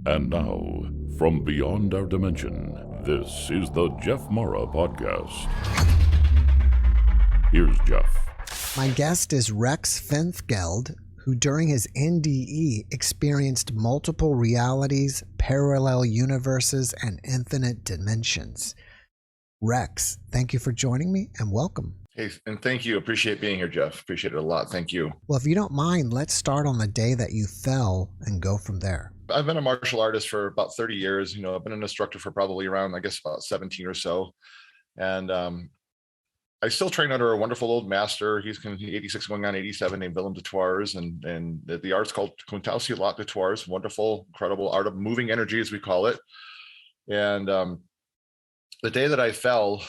And now, from beyond our dimension, this is the JeffMara podcast. Here's Jeff. My guest is Rex Finfgeld, who during his NDE experienced multiple realities, parallel universes, and infinite dimensions. Rex, thank you for joining me and welcome. Hey, and thank you. Appreciate being here, Jeff. Appreciate it a lot. Thank you. Well, if you don't mind, let's start on the day that you fell and go from there. I've been a martial artist for about 30 years. I've been an instructor for probably around, about 17 or so. And I still train under a wonderful old master. He's 86 going on 87, named Willem de Tours. And the art's called Quintausi Lot de Tours. Wonderful, incredible art of moving energy, as we call it. And the day that I fell,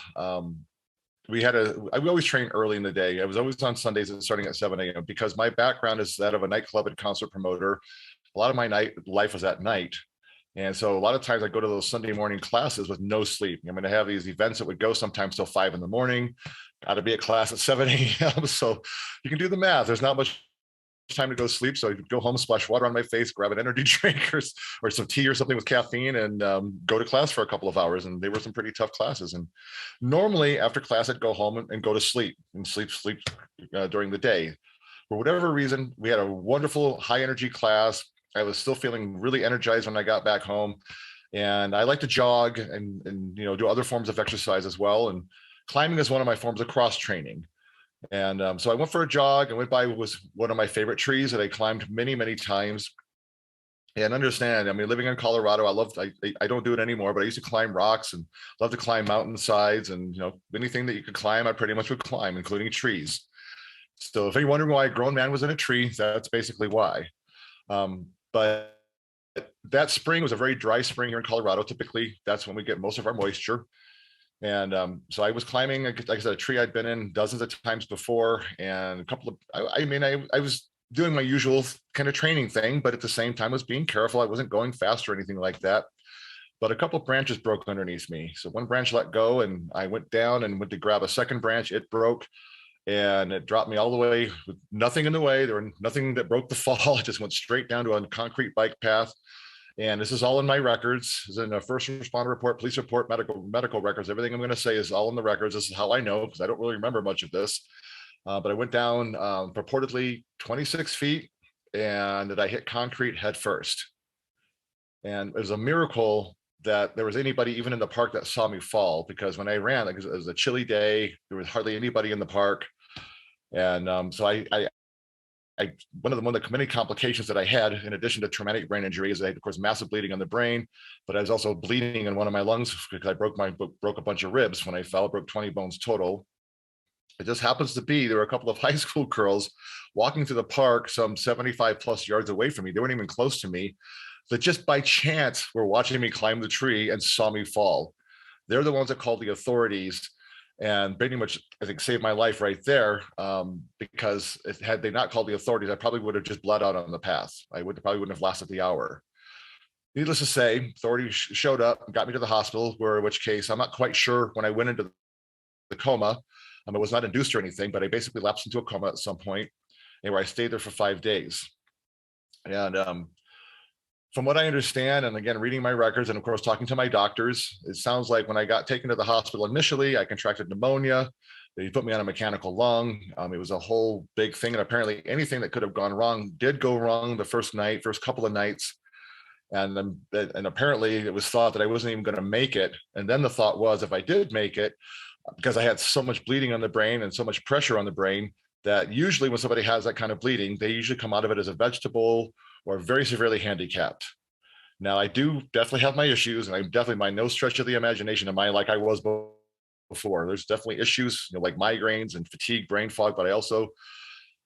we always train early in the day. I was always on Sundays and starting at 7 a.m. because my background is that of a nightclub and concert promoter. A lot of my life was at night. And so a lot of times I go to those Sunday morning classes with no sleep. I'm going to have these events that would go sometimes till 5 in the morning. Got to be at class at 7 a.m. So you can do the math. There's not much time to go sleep. So I go home, splash water on my face, grab an energy drink or some tea or something with caffeine, and go to class for a couple of hours. And they were some pretty tough classes. And normally after class, I'd go home and go to sleep during the day. For whatever reason, we had a wonderful high energy class. I was still feeling really energized when I got back home. And I like to jog and do other forms of exercise as well. And climbing is one of my forms of cross training. And so I went for a jog and went by was one of my favorite trees that I climbed many, many times. And understand, living in Colorado, I don't do it anymore, but I used to climb rocks and love to climb mountainsides, and anything that you could climb, I pretty much would climb, including trees. So if you're wondering why a grown man was in a tree, that's basically why. But that spring was a very dry spring here in Colorado. Typically, that's when we get most of our moisture. And so I was climbing, like I said, a tree I'd been in dozens of times before, and I was doing my usual kind of training thing, but at the same time I was being careful. I wasn't going fast or anything like that. But a couple of branches broke underneath me. So one branch let go, and I went down and went to grab a second branch. It broke, and it dropped me all the way with nothing in the way. There was nothing that broke the fall. It just went straight down to a concrete bike path. And this is all in my records. It's in a first responder report, police report, medical records. Everything I'm going to say is all in the records. This is how I know, because I don't really remember much of this. But I went down purportedly 26 feet, and that I hit concrete head first. And it was a miracle that there was anybody even in the park that saw me fall, because when I ran, it was a chilly day, there was hardly anybody in the park. And so one of the many complications that I had, in addition to traumatic brain injury, is I had, of course, massive bleeding on the brain, but I was also bleeding in one of my lungs because I broke a bunch of ribs when I fell, broke 20 bones total. It just happens to be there were a couple of high school girls walking through the park some 75 plus yards away from me. They weren't even close to me, that just by chance were watching me climb the tree and saw me fall. They're the ones that called the authorities, and pretty much, I think, saved my life right there, because had they not called the authorities, I probably would have just bled out on the path. Probably wouldn't have lasted the hour. Needless to say, authorities showed up and got me to the hospital, in which case I'm not quite sure when I went into the coma. It was not induced or anything, but I basically lapsed into a coma at some point, and where I stayed there for 5 days. And from what I understand, and again, reading my records and of course talking to my doctors, it sounds like when I got taken to the hospital initially, I contracted pneumonia. They put me on a mechanical lung. It was a whole big thing, and apparently anything that could have gone wrong did go wrong the first couple of nights. And apparently it was thought that I wasn't even going to make it. And then the thought was, if I did make it, because I had so much bleeding on the brain and so much pressure on the brain, that usually when somebody has that kind of bleeding, they usually come out of it as a vegetable or very severely handicapped. Now, I do definitely have my issues, and I'm definitely, by no stretch of the imagination, am I like I was before. There's definitely issues, like migraines and fatigue, brain fog, but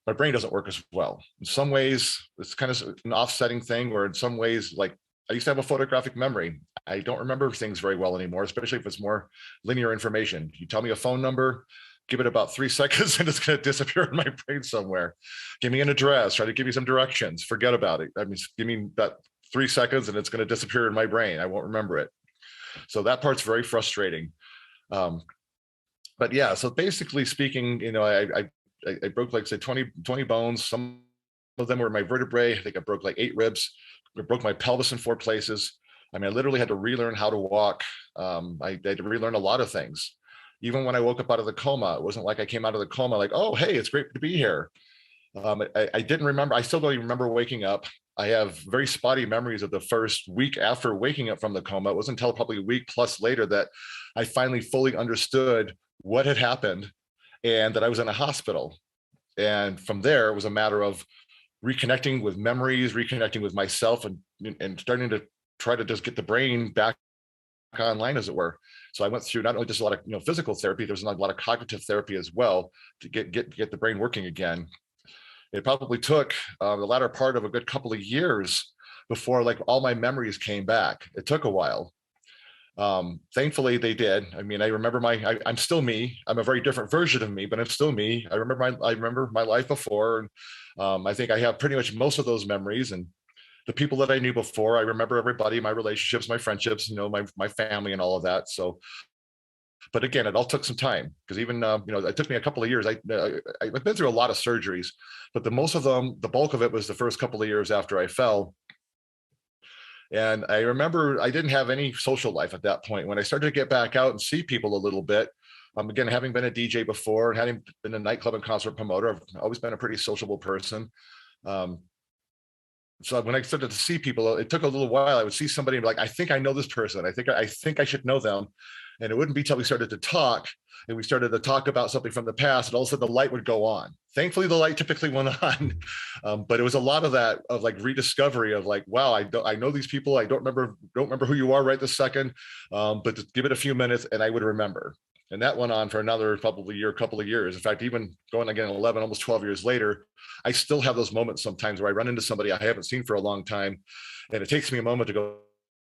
my brain doesn't work as well. In some ways, it's kind of an offsetting thing, where in some ways, like, I used to have a photographic memory. I don't remember things very well anymore, especially if it's more linear information. You tell me a phone number, give it about 3 seconds, and it's going to disappear in my brain somewhere. Give me an address, try to give you some directions, forget about it. Give me that 3 seconds and it's going to disappear in my brain. I won't remember it. So that part's very frustrating. But yeah, so basically speaking, I broke, like I said, 20 bones. Some of them were my vertebrae. I think I broke like 8 ribs. I broke my pelvis in 4 places. I mean, I literally had to relearn how to walk. I had to relearn a lot of things. Even when I woke up out of the coma, it wasn't like I came out of the coma like, oh, hey, it's great to be here. I didn't remember. I still don't even remember waking up. I have very spotty memories of the first week after waking up from the coma. It wasn't until probably a week plus later that I finally fully understood what had happened and that I was in a hospital. And from there, it was a matter of reconnecting with memories, reconnecting with myself, and starting to try to just get the brain back online, as it were. So I went through not only just a lot of physical therapy, there was a lot of cognitive therapy as well to get the brain working again. It probably took the latter part of a good couple of years before like all my memories came back. It took a while. Thankfully they did. I mean, I remember I'm still me. I'm a very different version of me, but I'm still me. I remember my life before. And I think I have pretty much most of those memories, and the people that I knew before, I remember everybody, my relationships, my friendships, my family and all of that. So, but again, it all took some time, because even, it took me a couple of years. I've been through a lot of surgeries, but the bulk of it was the first couple of years after I fell. And I remember I didn't have any social life at that point. When I started to get back out and see people a little bit, again, having been a DJ before and having been a nightclub and concert promoter, I've always been a pretty sociable person. So when I started to see people, it took a little while. I would see somebody and be like, I think I know this person. I think I should know them. And it wouldn't be till we started to talk and we started to talk about something from the past, and all of a sudden the light would go on. Thankfully, the light typically went on. But it was a lot of that, of like rediscovery of like, wow, I know these people. I don't remember who you are right this second. But just give it a few minutes and I would remember. And that went on for another probably couple of years. In fact, even going again 11, almost 12 years later, I still have those moments sometimes where I run into somebody I haven't seen for a long time. And it takes me a moment to go,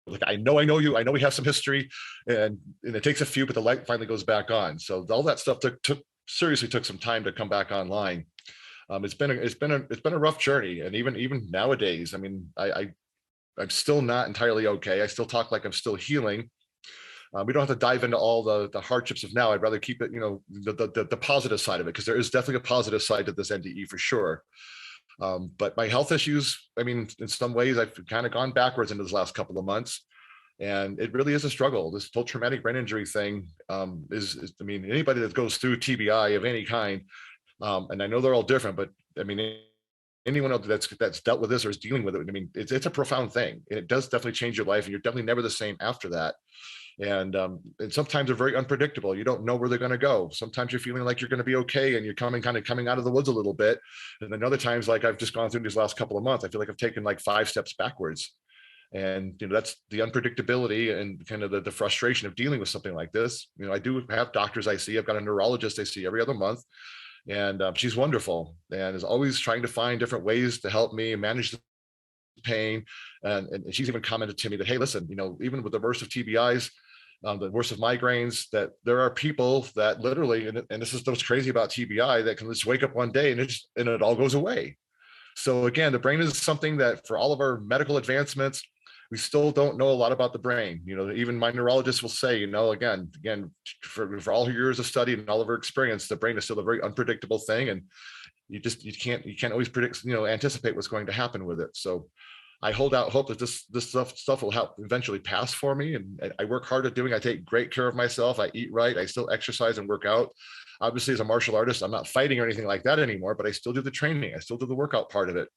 like, I know you. I know we have some history, and it takes a few, but the light finally goes back on. So all that stuff seriously took some time to come back online. It's been a rough journey. And even nowadays, I mean, I'm still not entirely okay. I still talk like I'm still healing. We don't have to dive into all the hardships of now. I'd rather keep it, the positive side of it, because there is definitely a positive side to this NDE for sure. But my health issues, I mean, in some ways, I've kind of gone backwards into this last couple of months, and it really is a struggle. This whole traumatic brain injury thing I mean, anybody that goes through TBI of any kind, and I know they're all different, but I mean, anyone else that's dealt with this or is dealing with it, I mean, it's a profound thing, and it does definitely change your life, and you're definitely never the same after that. And sometimes they're very unpredictable. You don't know where they're going to go. Sometimes you're feeling like you're going to be okay, and you're coming out of the woods a little bit. And then other times, like I've just gone through these last couple of months, I feel like I've taken like 5 steps backwards. And that's the unpredictability and kind of the frustration of dealing with something like this. I do have doctors I see. I've got a neurologist I see every other month, and she's wonderful and is always trying to find different ways to help me manage the pain. And she's even commented to me that, hey, listen, even with the worst of TBIs, the worst of migraines, that there are people that literally, and this is what's crazy about TBI, that can just wake up one day and it all goes away. So again, the brain is something that, for all of our medical advancements, we still don't know a lot about the brain. Even my neurologist will say, again, for all her years of study and all of her experience, the brain is still a very unpredictable thing, and you can't always predict, anticipate what's going to happen with it. So I hold out hope that this stuff will help eventually pass for me. And I work hard at doing. I take great care of myself. I eat right. I still exercise and work out. Obviously, as a martial artist, I'm not fighting or anything like that anymore, but I still do the training. I still do the workout part of it.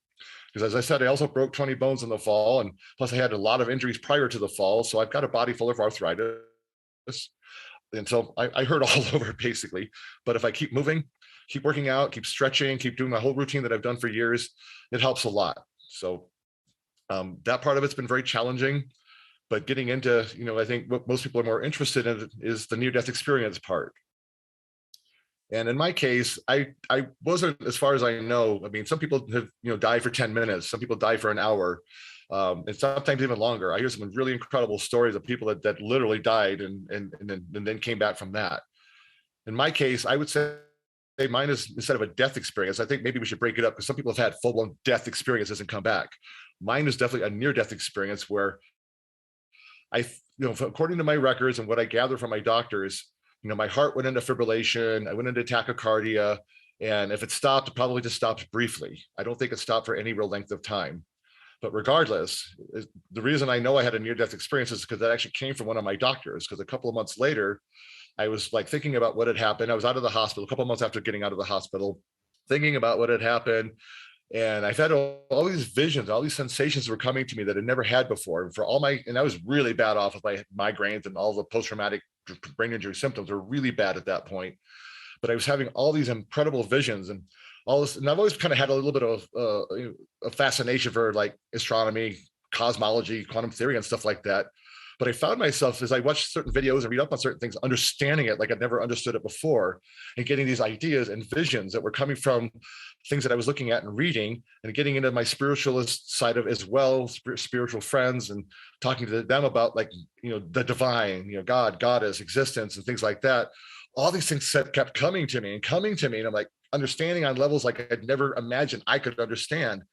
Because as I said, I also broke 20 bones in the fall. And plus I had a lot of injuries prior to the fall. So I've got a body full of arthritis. And so I hurt all over basically. But if I keep moving, keep working out, keep stretching, keep doing my whole routine that I've done for years, it helps a lot. So that part of it's been very challenging, but getting into, I think what most people are more interested in is the near-death experience part. And in my case, I wasn't, as far as I know, I mean, some people have, died for 10 minutes, some people die for an hour, and sometimes even longer. I hear some really incredible stories of people that literally died and then came back from that. In my case, I would say mine is, instead of a death experience, I think maybe we should break it up, because some people have had full-blown death experiences and come back. Mine is definitely a near-death experience where according to my records and what I gather from my doctors, my heart went into fibrillation, I went into tachycardia, And if it stopped, it probably just stopped briefly. I don't think it stopped for any real length of time. But regardless, the reason I know I had a near-death experience is because that actually came from one of my doctors. Because a couple of months later, I was like thinking about what had happened. I was out of the hospital a couple of months after getting out of the hospital, thinking about what had happened. And I've had all these visions, all these sensations were coming to me that I'd never had before. And I was really bad off with my migraines, and all the post-traumatic brain injury symptoms were really bad at that point. But I was having all these incredible visions and all this. And I've always kind of had a little bit of a fascination for like astronomy, cosmology, quantum theory, and stuff like that. But I found myself, as I watched certain videos and read up on certain things, understanding it like I'd never understood it before, and getting these ideas and visions that were coming from things that I was looking at and reading, and getting into my spiritualist side of as well, spiritual friends, and talking to them about like, the divine, God, goddess, existence, and things like that. All these things kept coming to me. And I'm like understanding on levels like I'd never imagined I could understand.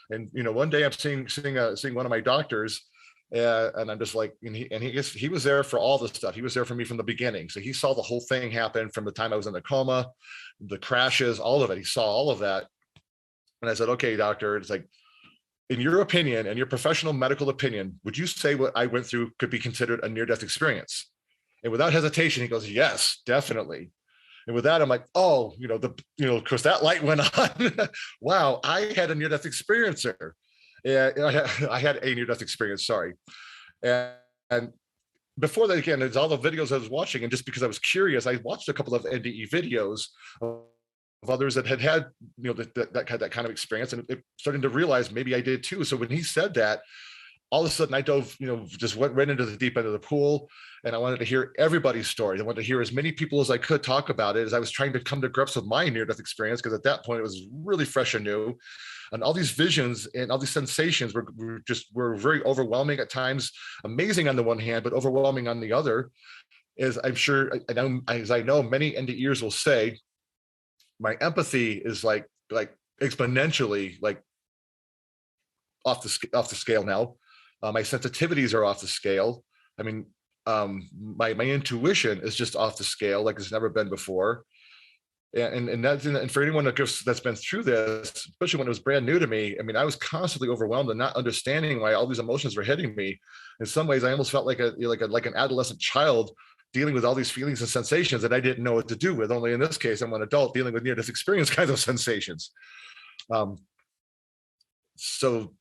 And, one day I'm seeing one of my doctors, and I'm just like, he was there for all this stuff. He was there for me from the beginning. So he saw the whole thing happen from the time I was in the coma, the crashes, all of it. He saw all of that. And I said, okay, doctor, it's like, in your opinion and your professional medical opinion, would you say what I went through could be considered a near-death experience? And without hesitation, he goes, yes, definitely. And with that, I'm like, oh, of course that light went on. Wow, I had a near-death experience there. Yeah, I had a near-death experience, sorry. And before that, again, it's all the videos I was watching. And just because I was curious, I watched a couple of NDE videos of others that had that kind of experience. And it starting to realize maybe I did too. So when he said that, all of a sudden I dove, just went right into the deep end of the pool, and I wanted to hear everybody's story. I wanted to hear as many people as I could talk about it, as I was trying to come to grips with my near-death experience, because at that point it was really fresh and new. And all these visions and all these sensations were very overwhelming at times, amazing on the one hand, but overwhelming on the other. As I'm sure, as I know, many NDErs will say, my empathy is like exponentially like off the scale now. My sensitivities are off the scale. I mean, my intuition is just off the scale like it's never been before. And for anyone that's been through this, especially when it was brand new to me, I mean, I was constantly overwhelmed and not understanding why all these emotions were hitting me. In some ways, I almost felt like an adolescent child dealing with all these feelings and sensations that I didn't know what to do with. Only in this case, I'm an adult dealing with near-death experience kinds of sensations. So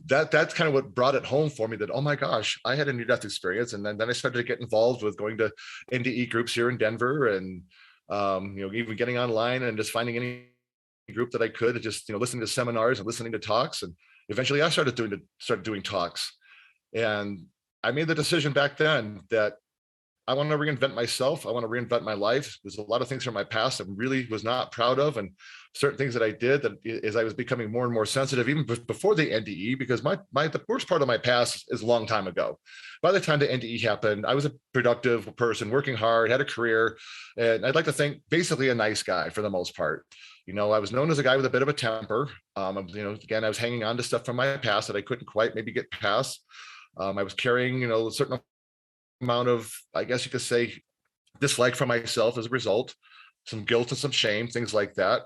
that's kind of what brought it home for me, that, oh my gosh, I had a near-death experience. And then I started to get involved with going to NDE groups here in Denver, and even getting online and just finding any group that I could, just listening to seminars and listening to talks. And eventually I started doing talks. And I made the decision back then that I want to reinvent myself. I want to reinvent my life. There's a lot of things from my past I really was not proud of, and certain things that I did that as I was becoming more and more sensitive, even before the NDE, because the worst part of my past is a long time ago. By the time the NDE happened, I was a productive person, working hard, had a career, and I'd like to think basically a nice guy for the most part. I was known as a guy with a bit of a temper. Again, I was hanging on to stuff from my past that I couldn't quite maybe get past. I was carrying, a certain amount of, I guess you could say, dislike for myself as a result, some guilt and some shame, things like that.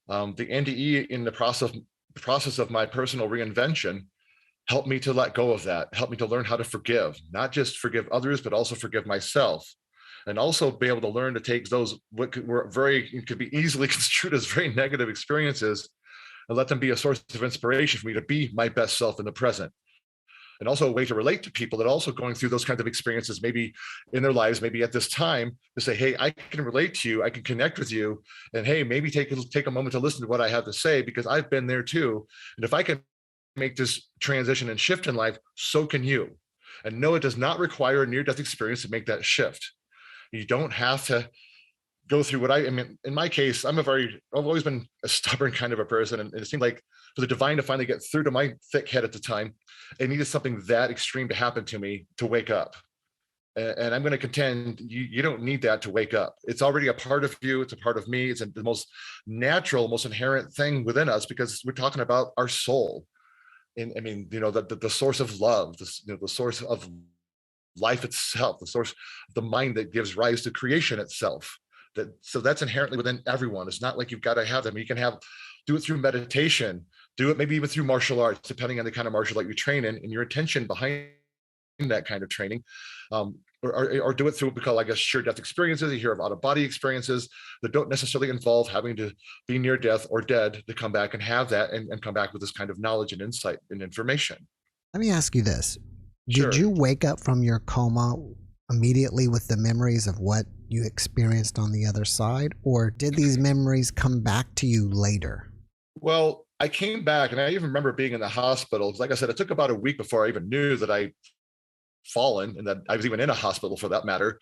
The NDE, in the process of my personal reinvention, helped me to let go of that, helped me to learn how to forgive, not just forgive others, but also forgive myself. And also be able to learn to take those could be easily construed as very negative experiences, and let them be a source of inspiration for me to be my best self in the present. And also a way to relate to people that are also going through those kinds of experiences, maybe in their lives, maybe at this time, to say, hey, I can relate to you, I can connect with you, and hey, maybe take a moment to listen to what I have to say, because I've been there too. And if I can make this transition and shift in life, so can you. And no, it does not require a near-death experience to make that shift. You don't have to go through what I mean. In my case, I've always been a stubborn kind of a person. And it seemed like for the divine to finally get through to my thick head at the time, it needed something that extreme to happen to me to wake up. And I'm going to contend you don't need that to wake up. It's already a part of you. It's a part of me. It's the most natural, most inherent thing within us, because we're talking about our soul. And I mean, the source of love, the source of life itself, the source of the mind that gives rise to creation itself. So that's inherently within everyone. It's not like you've got to have them. You can do it through meditation, do it maybe even through martial arts, depending on the kind of martial art you train in and your intention behind that kind of training. Or do it through what we call, I guess, sheer death experiences. You hear of out-of-body experiences that don't necessarily involve having to be near death or dead to come back and have that and come back with this kind of knowledge and insight and information. Let me ask you this. Sure. Did you wake up from your coma immediately with the memories of what you experienced on the other side, or did these memories come back to you later? Well, I came back, and I even remember being in the hospital. Like I said, it took about a week before I even knew that I'd fallen and that I was even in a hospital for that matter.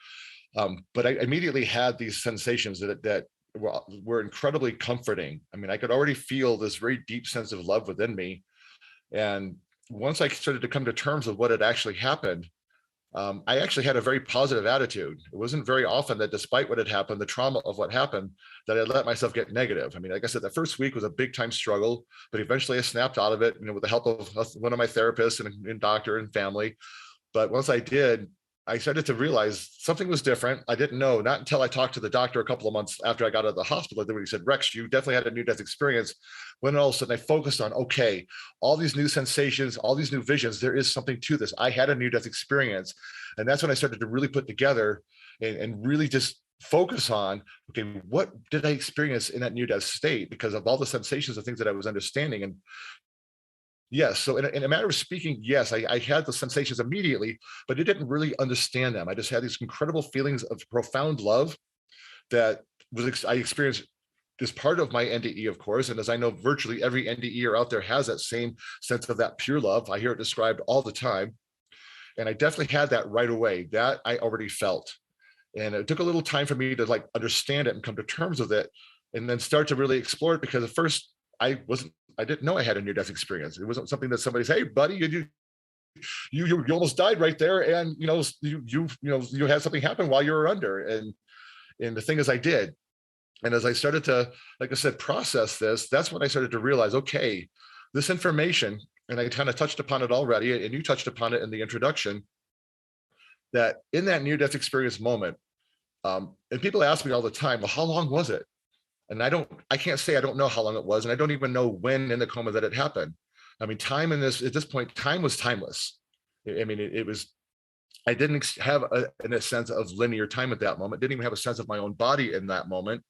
But I immediately had these sensations that were incredibly comforting. I mean, I could already feel this very deep sense of love within me. And once I started to come to terms with what had actually happened, I actually had a very positive attitude. It wasn't very often that despite what had happened, the trauma of what happened, that I let myself get negative. I mean, like I said, the first week was a big time struggle, but eventually I snapped out of it, with the help of one of my therapists and doctor and family. But once I did, I started to realize something was different. I didn't know, not until I talked to the doctor a couple of months after I got out of the hospital, that he said, Rex, you definitely had a near death experience. When all of a sudden I focused on, okay, all these new sensations, all these new visions, there is something to this. I had a near death experience. And that's when I started to really put together and really just focus on, okay, what did I experience in that near death state? Because of all the sensations and things that I was understanding. And yes, so in a matter of speaking, yes, I had the sensations immediately, but I didn't really understand them. I just had these incredible feelings of profound love that I experienced as part of my NDE, of course. And as I know, virtually every NDEer out there has that same sense of that pure love. I hear it described all the time. And I definitely had that right away. That I already felt. And it took a little time for me to understand it and come to terms with it, and then start to really explore it, because at first I didn't know I had a near-death experience. It wasn't something that somebody said, hey, buddy, you almost died right there. And, you had something happen while you were under. And the thing is, I did. And as I started to, like I said, process this, that's when I started to realize, okay, this information, and I kind of touched upon it already, and you touched upon it in the introduction, that in that near-death experience moment, and people ask me all the time, well, how long was it? And I can't say I don't know how long it was, and I don't even know when in the coma that it happened. I mean, time at this point, time was timeless. I mean, it was, I didn't have in a sense of linear time at that moment, didn't even have a sense of my own body in that moment.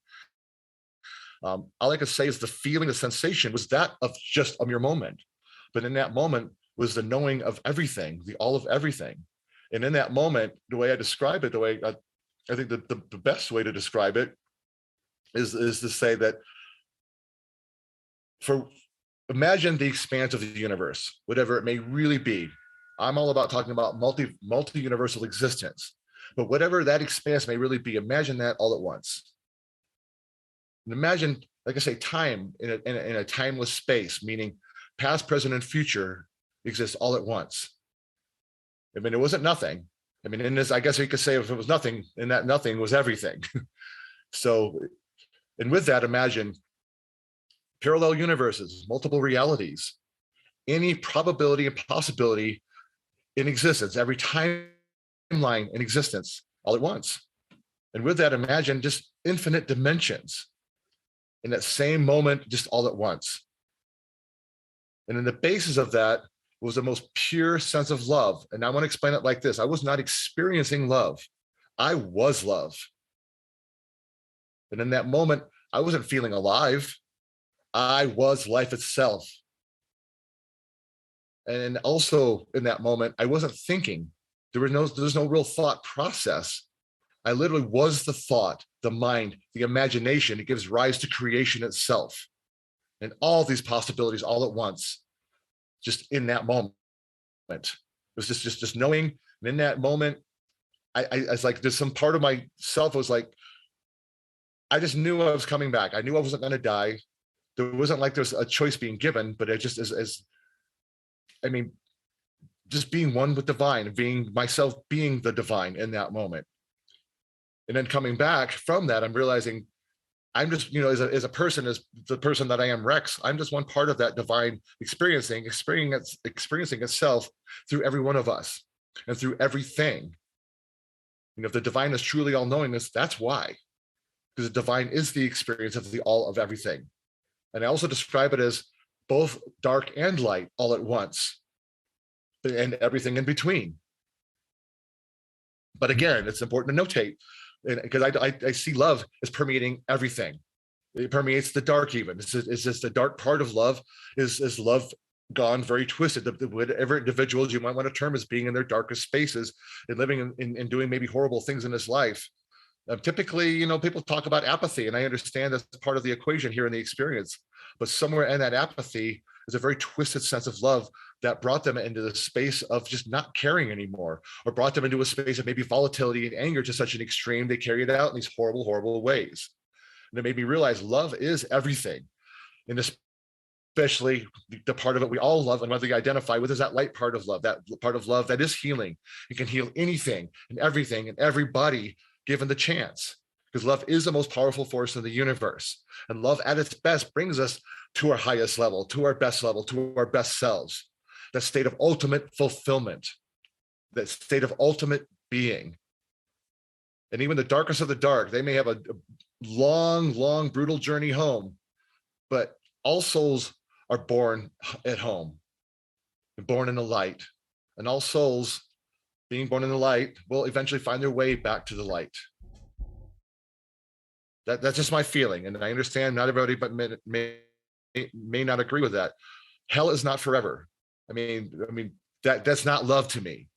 All I could say is the feeling, the sensation was that of just a mere moment. But in that moment was the knowing of everything, the all of everything. And in that moment, the way I describe it, the way I think the best way to describe it is to say that imagine the expanse of the universe, whatever it may really be. I'm all about talking about multi-universal existence, but whatever that expanse may really be, imagine that all at once. And imagine, like I say, time in a timeless space, meaning past, present, and future exist all at once. I mean, it wasn't nothing. I mean, in this, I guess you could say if it was nothing, and that nothing was everything. So, and with that, imagine parallel universes, multiple realities, any probability and possibility in existence, every timeline in existence all at once. And with that, imagine just infinite dimensions in that same moment, just all at once. And in the basis of that was the most pure sense of love. And I want to explain it like this. I was not experiencing love. I was love. And in that moment, I wasn't feeling alive. I was life itself. And also in that moment, I wasn't thinking. There was no real thought process. I literally was the thought, the mind, the imagination. It gives rise to creation itself. And all these possibilities all at once, just in that moment. It was just knowing. And in that moment, I was like, there's some part of myself was like, I just knew I was coming back. I knew I wasn't going to die. There wasn't like there's a choice being given, but it just just being one with divine, being myself, being the divine in that moment. And then coming back from that, I'm realizing I'm just, as a person, as the person that I am, Rex, I'm just one part of that divine experiencing itself through every one of us and through everything. If the divine is truly all-knowingness, that's why. because the divine is the experience of the all of everything. And I also describe it as both dark and light all at once, and everything in between. But again, it's important to notate, because I see love as permeating everything. It permeates the dark even. It's just the dark part of love is love gone very twisted. Whatever individuals you might want to term as being in their darkest spaces and living in doing maybe horrible things in this life. Typically, people talk about apathy, and I understand that's part of the equation here in the experience. But somewhere in that apathy is a very twisted sense of love that brought them into the space of just not caring anymore, or brought them into a space of maybe volatility and anger to such an extreme they carry it out in these horrible, horrible ways. And it made me realize love is everything. And especially the part of it we all love, and whether you identify with, is that light part of love, that part of love that is healing. It can heal anything and everything and everybody given the chance, because love is the most powerful force in the universe. And love at its best brings us to our highest level, to our best level, to our best selves, that state of ultimate fulfillment, that state of ultimate being. And even the darkest of the dark, they may have a long, long, brutal journey home, but all souls are born at home, born in the light. And all souls being born in the light will eventually find their way back to the light. That's just my feeling. And I understand not everybody but may not agree with that. Hell is not forever. I mean that's not love to me.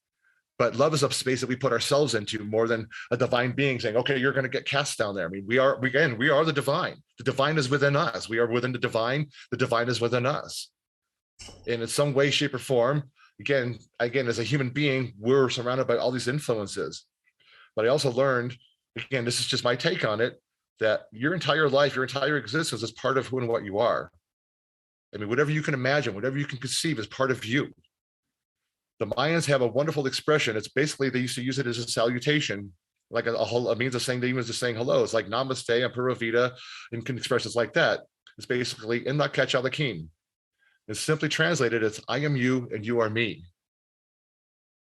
But love is a space that we put ourselves into more than a divine being saying, okay, you're going to get cast down there. I mean, we are the divine. The divine is within us. We are within the divine is within us. And in some way, shape, or form, again, as a human being, we're surrounded by all these influences. But I also learned, again, this is just my take on it, that your entire life, your entire existence is part of who and what you are. I mean, whatever you can imagine, whatever you can conceive is part of you. The Mayans have a wonderful expression. It's basically, they used to use it as a salutation, like a means of saying, they even just saying hello. It's like namaste and pura vida, and can expressions like that. It's basically in la catch alakim. It's simply translated as I am you and you are me.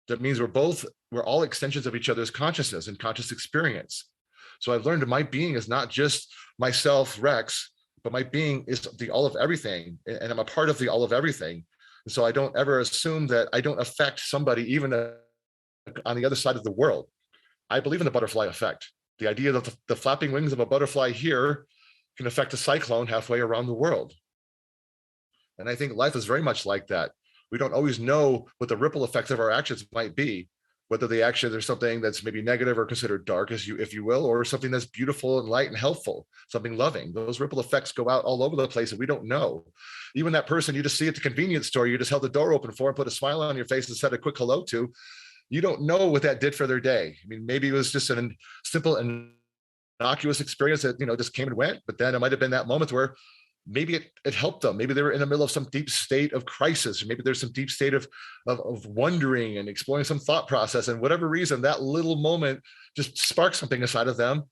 That means we're all extensions of each other's consciousness and conscious experience. So I've learned that my being is not just myself, Rex, but my being is the all of everything, and I'm a part of the all of everything. And so I don't ever assume that I don't affect somebody even on the other side of the world. I believe in the butterfly effect. The idea that the flapping wings of a butterfly here can affect a cyclone halfway around the world. And I think life is very much like that. We don't always know what the ripple effects of our actions might be, whether the action, there's something that's maybe negative or considered dark, if you will, or something that's beautiful and light and helpful, something loving. Those ripple effects go out all over the place and we don't know. Even that person you just see at the convenience store, you just held the door open for and put a smile on your face and said a quick hello to, you don't know what that did for their day. I mean, maybe it was just a simple and innocuous experience that, just came and went, but then it might've been that moment where maybe it helped them. Maybe they were in the middle of some deep state of crisis, or maybe there's some deep state of wondering and exploring some thought process. And whatever reason, that little moment just sparked something inside of them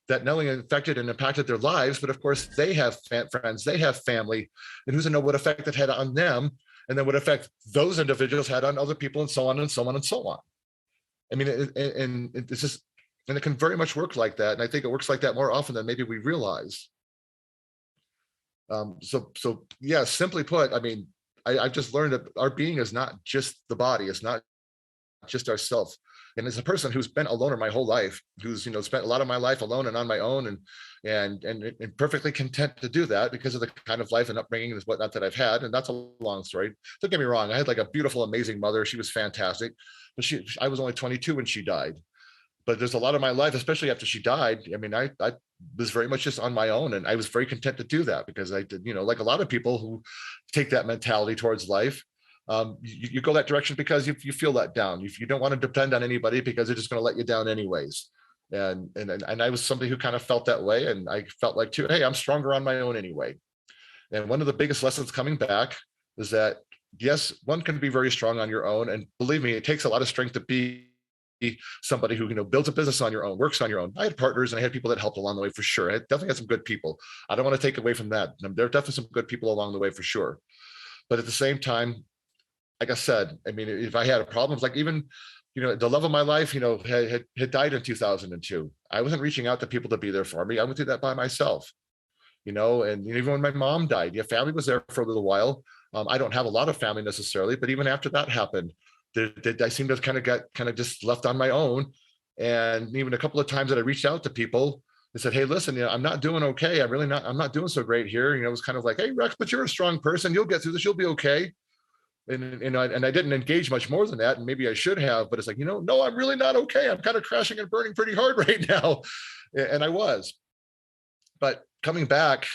that not only affected and impacted their lives, but of course they have friends, they have family, and who's to know what effect it had on them, and then what effect those individuals had on other people, and so on and so on and so on. I mean, it's just, and it can very much work like that. And I think it works like that more often than maybe we realize. So yeah, simply put, I mean, I've just learned that our being is not just the body. It's not just ourself. And as a person who's been a loner my whole life, who's, spent a lot of my life alone and on my own and perfectly content to do that because of the kind of life and upbringing and whatnot that I've had. And that's a long story. Don't get me wrong. I had like a beautiful, amazing mother. She was fantastic, but I was only 22 when she died. But there's a lot of my life, especially after she died. I mean, I was very much just on my own, and I was very content to do that because I did, like a lot of people who take that mentality towards life, you go that direction because you feel let down. You don't want to depend on anybody because they're just going to let you down anyways. And I was somebody who kind of felt that way, and I felt like too, hey, I'm stronger on my own anyway. And one of the biggest lessons coming back is that yes, one can be very strong on your own, and believe me, it takes a lot of strength to be somebody who builds a business on your own, works on your own. I had partners and I had people that helped along the way for sure. I definitely had some good people. I don't want to take away from that. There are definitely some good people along the way for sure. But at the same time, like I said, I mean, if I had a problem, like even the love of my life, had died in 2002. I wasn't reaching out to people to be there for me. I went through that by myself, and even when my mom died, family was there for a little while. I don't have a lot of family necessarily, but even after that happened, I seemed to kind of just left on my own. And even a couple of times that I reached out to people and said, hey, listen, I'm not doing okay. I'm not doing so great here. It was kind of like, hey, Rex, but you're a strong person. You'll get through this. You'll be okay. And I didn't engage much more than that. And maybe I should have, but it's like, no, I'm really not okay. I'm kind of crashing and burning pretty hard right now. And I was. But coming back,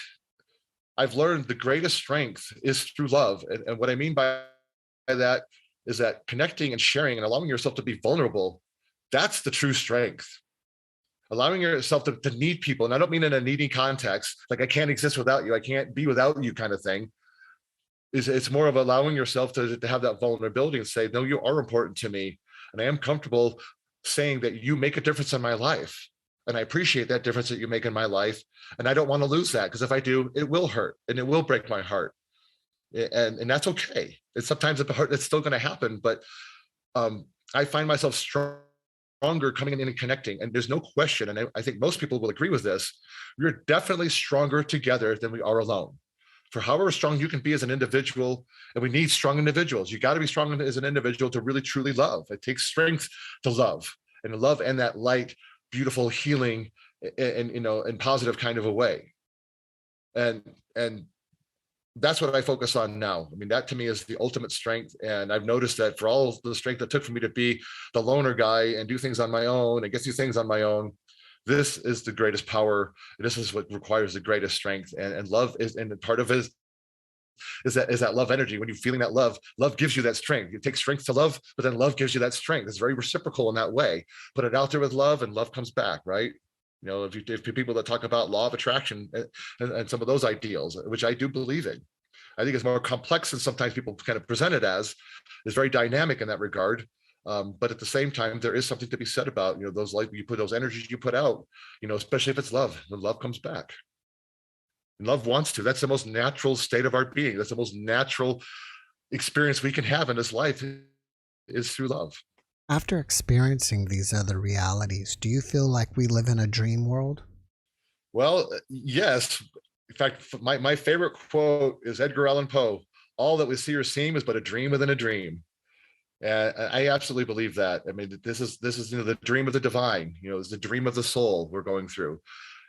I've learned the greatest strength is through love. And what I mean by that is that connecting and sharing and allowing yourself to be vulnerable, that's the true strength. Allowing yourself to need people. And I don't mean in a needy context, like I can't exist without you. I can't be without you kind of thing. It's more of allowing yourself to have that vulnerability and say, no, you are important to me. And I am comfortable saying that you make a difference in my life. And I appreciate that difference that you make in my life. And I don't want to lose that, because if I do, it will hurt and it will break my heart. And that's okay. And sometimes it's still going to happen, but I find myself stronger coming in and connecting. And there's no question, and I think most people will agree with this, we're definitely stronger together than we are alone. For however strong you can be as an individual, and we need strong individuals. You got to be strong as an individual to really truly love. It takes strength to love, and love in that light, beautiful, healing, and in positive kind of a way. And that's what I focus on now. I mean, that to me is the ultimate strength. And I've noticed that for all the strength it took for me to be the loner guy and do things on my own and get through things on my own, this is the greatest power. This is what requires the greatest strength. And love is, and part of it is that love energy. When you're feeling that love gives you that strength. It takes strength to love, but then love gives you that strength. It's very reciprocal in that way. Put it out there with love, and love comes back, right? If people that talk about law of attraction and some of those ideals, which I do believe in, I think it's more complex than sometimes people kind of present it as. It's very dynamic in that regard. But at the same time, there is something to be said about, those those energies you put out, especially if it's love, then love comes back. And love wants to. That's the most natural state of our being. That's the most natural experience we can have in this life, is through love. After experiencing these other realities, do you feel like we live in a dream world? Well, yes. In fact, my favorite quote is Edgar Allan Poe: "All that we see or seem is but a dream within a dream." And I absolutely believe that. I mean, this is the dream of the divine. It's the dream of the soul we're going through.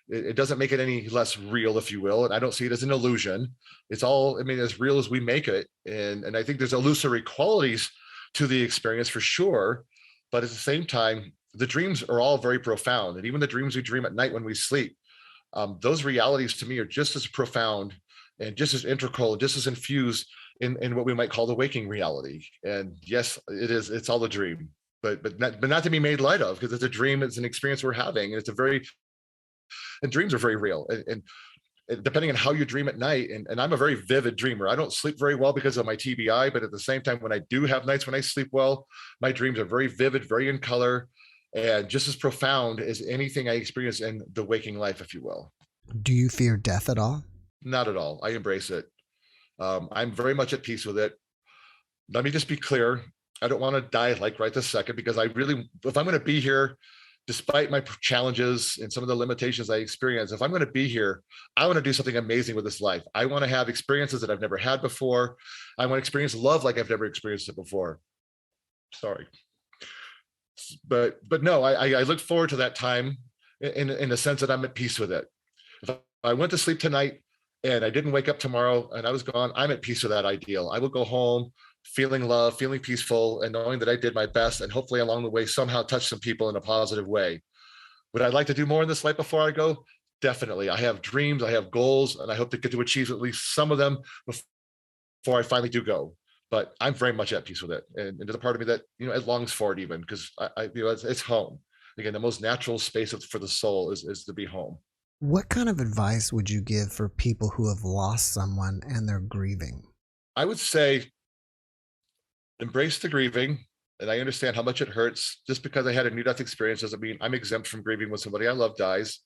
It doesn't make it any less real, if you will. And I don't see it as an illusion. It's all, as real as we make it. And I think there's illusory qualities to the experience for sure. But at the same time, the dreams are all very profound. And even the dreams we dream at night when we sleep, those realities to me are just as profound and just as integral, just as infused in what we might call the waking reality. And yes, it is. It's all a dream, but not to be made light of, because it's a dream. It's an experience we're having, and and dreams are very real. And depending on how you dream at night, and I'm a very vivid dreamer. I don't sleep very well because of my TBI, but at the same time, when I do have nights when I sleep well, my dreams are very vivid, very in color, and just as profound as anything I experience in the waking life, if you will. Do you fear death at all? Not at all. I embrace it. I'm very much at peace with it. Let me just be clear. I don't want to die like right this second, because if I'm going to be here, despite my challenges and some of the limitations I experience, if I'm going to be here, I want to do something amazing with this life. I want to have experiences that I've never had before. I want to experience love like I've never experienced it before. Sorry. But no, I look forward to that time in the sense that I'm at peace with it. If I went to sleep tonight and I didn't wake up tomorrow and I was gone, I'm at peace with that ideal. I will go home feeling love, feeling peaceful, and knowing that I did my best, and hopefully along the way somehow touch some people in a positive way. Would I like to do more in this life before I go? Definitely. I have dreams, I have goals, and I hope to get to achieve at least some of them before I finally do go. But I'm very much at peace with it. And there's a part of me that, it longs for it even, because it's home. Again, the most natural space for the soul is to be home. What kind of advice would you give for people who have lost someone and they're grieving? I would say, embrace the grieving. And I understand how much it hurts. Just because I had a near-death experience doesn't mean I'm exempt from grieving when somebody I love dies.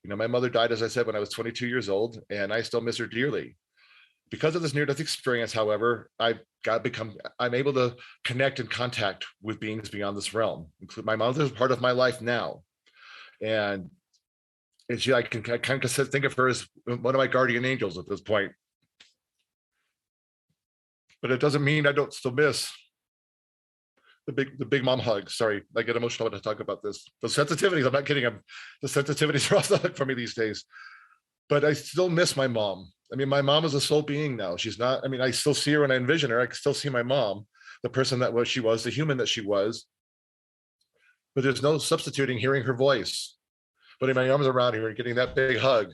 My mother died, as I said, when I was 22 years old, and I still miss her dearly, Because of this near-death experience, however, I'm able to connect and contact with beings beyond this realm. Include my mother is part of my life now, and I kind of think of her as one of my guardian angels at this point. But it doesn't mean I don't still miss the big mom hug. Sorry, I get emotional when I talk about this. The sensitivities, I'm not kidding. The sensitivities are off the hook for me these days. But I still miss my mom. I mean, my mom is a soul being now. She's not, I mean, I still see her when I envision her. I can still see my mom, the person that she was, the human that she was. But there's no substituting hearing her voice, putting my arms around her and getting that big hug.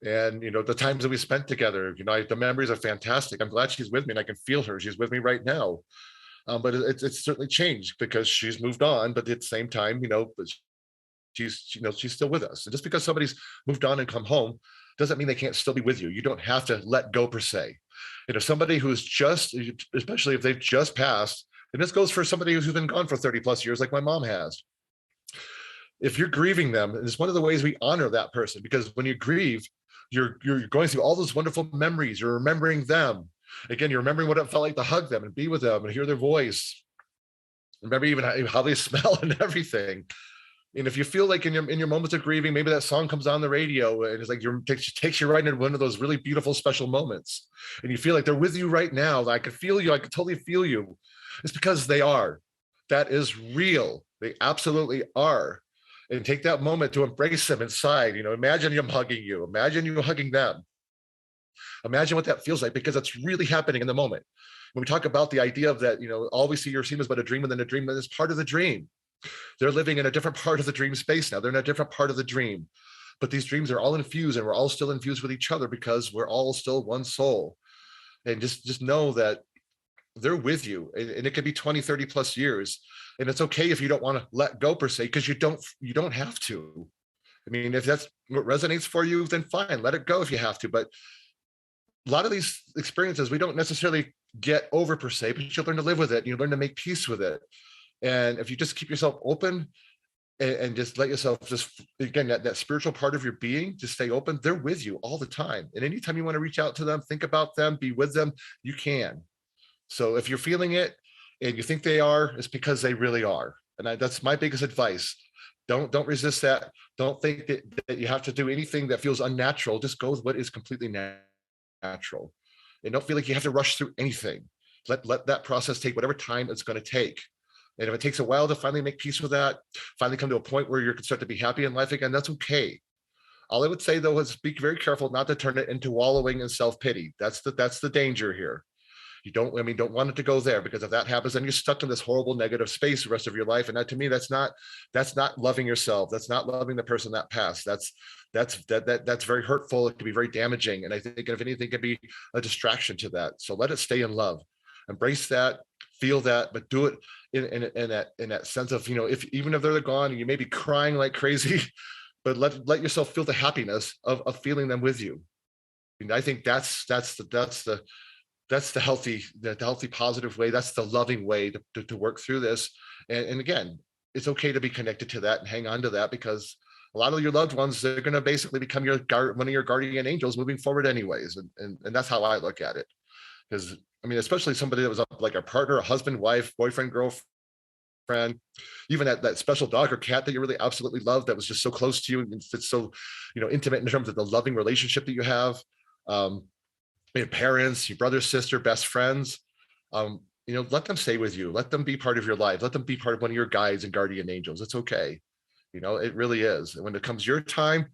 And, the times that we spent together, the memories are fantastic. I'm glad she's with me and I can feel her. She's with me right now. But it's certainly changed because she's moved on, but at the same time, she's still with us. And just because somebody's moved on and come home doesn't mean they can't still be with you. You don't have to let go per se. Somebody who's especially if they've just passed, and this goes for somebody who's been gone for 30 plus years, like my mom has. If you're grieving them, it's one of the ways we honor that person, because when you grieve, you're going through all those wonderful memories. You're remembering them. Again, you're remembering what it felt like to hug them and be with them and hear their voice. Remember even how they smell and everything. And if you feel like in your moments of grieving, maybe that song comes on the radio and it's like takes you right into one of those really beautiful, special moments. And you feel like they're with you right now. I could feel you. I could totally feel you. It's because they are. That is real. They absolutely are. And take that moment to embrace them inside. Imagine them hugging you. Imagine you hugging them. Imagine what that feels like, because it's really happening in the moment. When we talk about the idea of that, all we see or seem is but a dream within a dream, that is part of the dream. They're living in a different part of the dream space now. They're in a different part of the dream. But these dreams are all infused, and we're all still infused with each other because we're all still one soul. And just know that they're with you. And it could be 20, 30 plus years. And it's okay if you don't want to let go per se, because you don't have to. I mean, if that's what resonates for you, then fine, let it go if you have to. But a lot of these experiences we don't necessarily get over per se, but you learn to live with it. And you learn to make peace with it. And if you just keep yourself open and just let yourself again, that spiritual part of your being, just stay open, they're with you all the time. And anytime you want to reach out to them, think about them, be with them, you can. So if you're feeling it and you think they are, it's because they really are. And that's my biggest advice. Don't resist that. Don't think that you have to do anything that feels unnatural. Just go with what is completely natural. And don't feel like you have to rush through anything. Let that process take whatever time it's going to take. And if it takes a while to finally make peace with that, finally come to a point where you can start to be happy in life again, that's okay. All I would say, though, is be very careful not to turn it into wallowing in self-pity. That's the danger here. You don't want it to go there, because if that happens, then you're stuck in this horrible negative space the rest of your life. And that, to me, that's not loving yourself. That's not loving the person that passed. That's very hurtful. It can be very damaging. And I think if anything, it can be a distraction to that. So let it stay in love. Embrace that, feel that, but do it in that sense of, even if they're gone, you may be crying like crazy, but let yourself feel the happiness of feeling them with you. And I think that's the healthy, positive way. That's the loving way to work through this. And again, it's okay to be connected to that and hang on to that, because a lot of your loved ones, they're going to basically become one of your guardian angels moving forward anyways. And that's how I look at it. Because especially somebody that was like a partner, a husband, wife, boyfriend, girlfriend, even that special dog or cat that you really absolutely love, that was just so close to you, and it's so, intimate in terms of the loving relationship that you have. Your parents, your brother, sister, best friends, let them stay with you. Let them be part of your life. Let them be part of one of your guides and guardian angels. It's okay. It really is. And when it comes your time,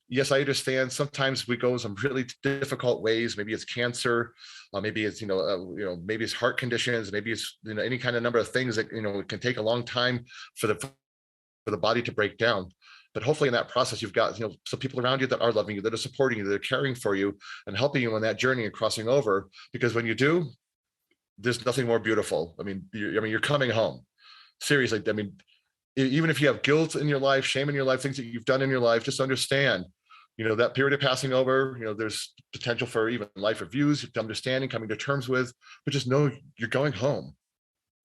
yes, I understand. Sometimes we go some really difficult ways. Maybe it's cancer, maybe it's maybe it's heart conditions, maybe it's any kind of number of things that it can take a long time for the body to break down. But hopefully in that process, you've got some people around you that are loving you, that are supporting you, that are caring for you, and helping you on that journey and crossing over. Because when you do, there's nothing more beautiful. You're coming home. Seriously, even if you have guilt in your life, shame in your life, things that you've done in your life, just understand, that period of passing over, there's potential for even life reviews, understanding, coming to terms with, but just know you're going home.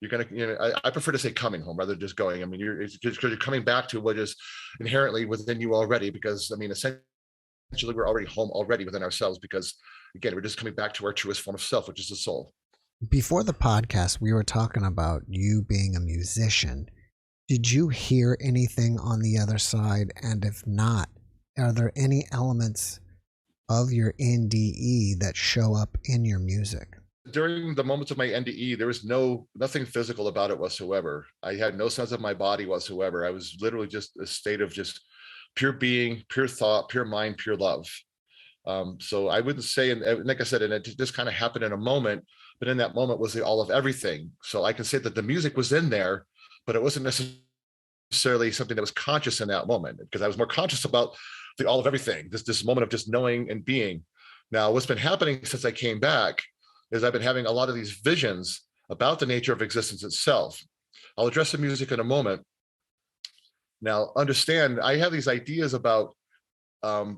You're going to, I prefer to say coming home rather than just going. It's just because you're coming back to what is inherently within you already, because essentially essentially we're already home already within ourselves, because again, we're just coming back to our truest form of self, which is the soul. Before the podcast, we were talking about you being a musician. Did you hear anything on the other side? And if not, are there any elements of your NDE that show up in your music? During the moments of my NDE, there was nothing physical about it whatsoever. I had no sense of my body whatsoever. I was literally just a state of just pure being, pure thought, pure mind, pure love. So I wouldn't say, and like I said, and it just kind of happened in a moment, but in that moment was the all of everything. So I can say that the music was in there, but it wasn't necessarily something that was conscious in that moment, because I was more conscious about the all of everything, this moment of just knowing and being. Now, what's been happening since I came back is I've been having a lot of these visions about the nature of existence itself. I'll address the music in a moment. Now, understand, I have these ideas about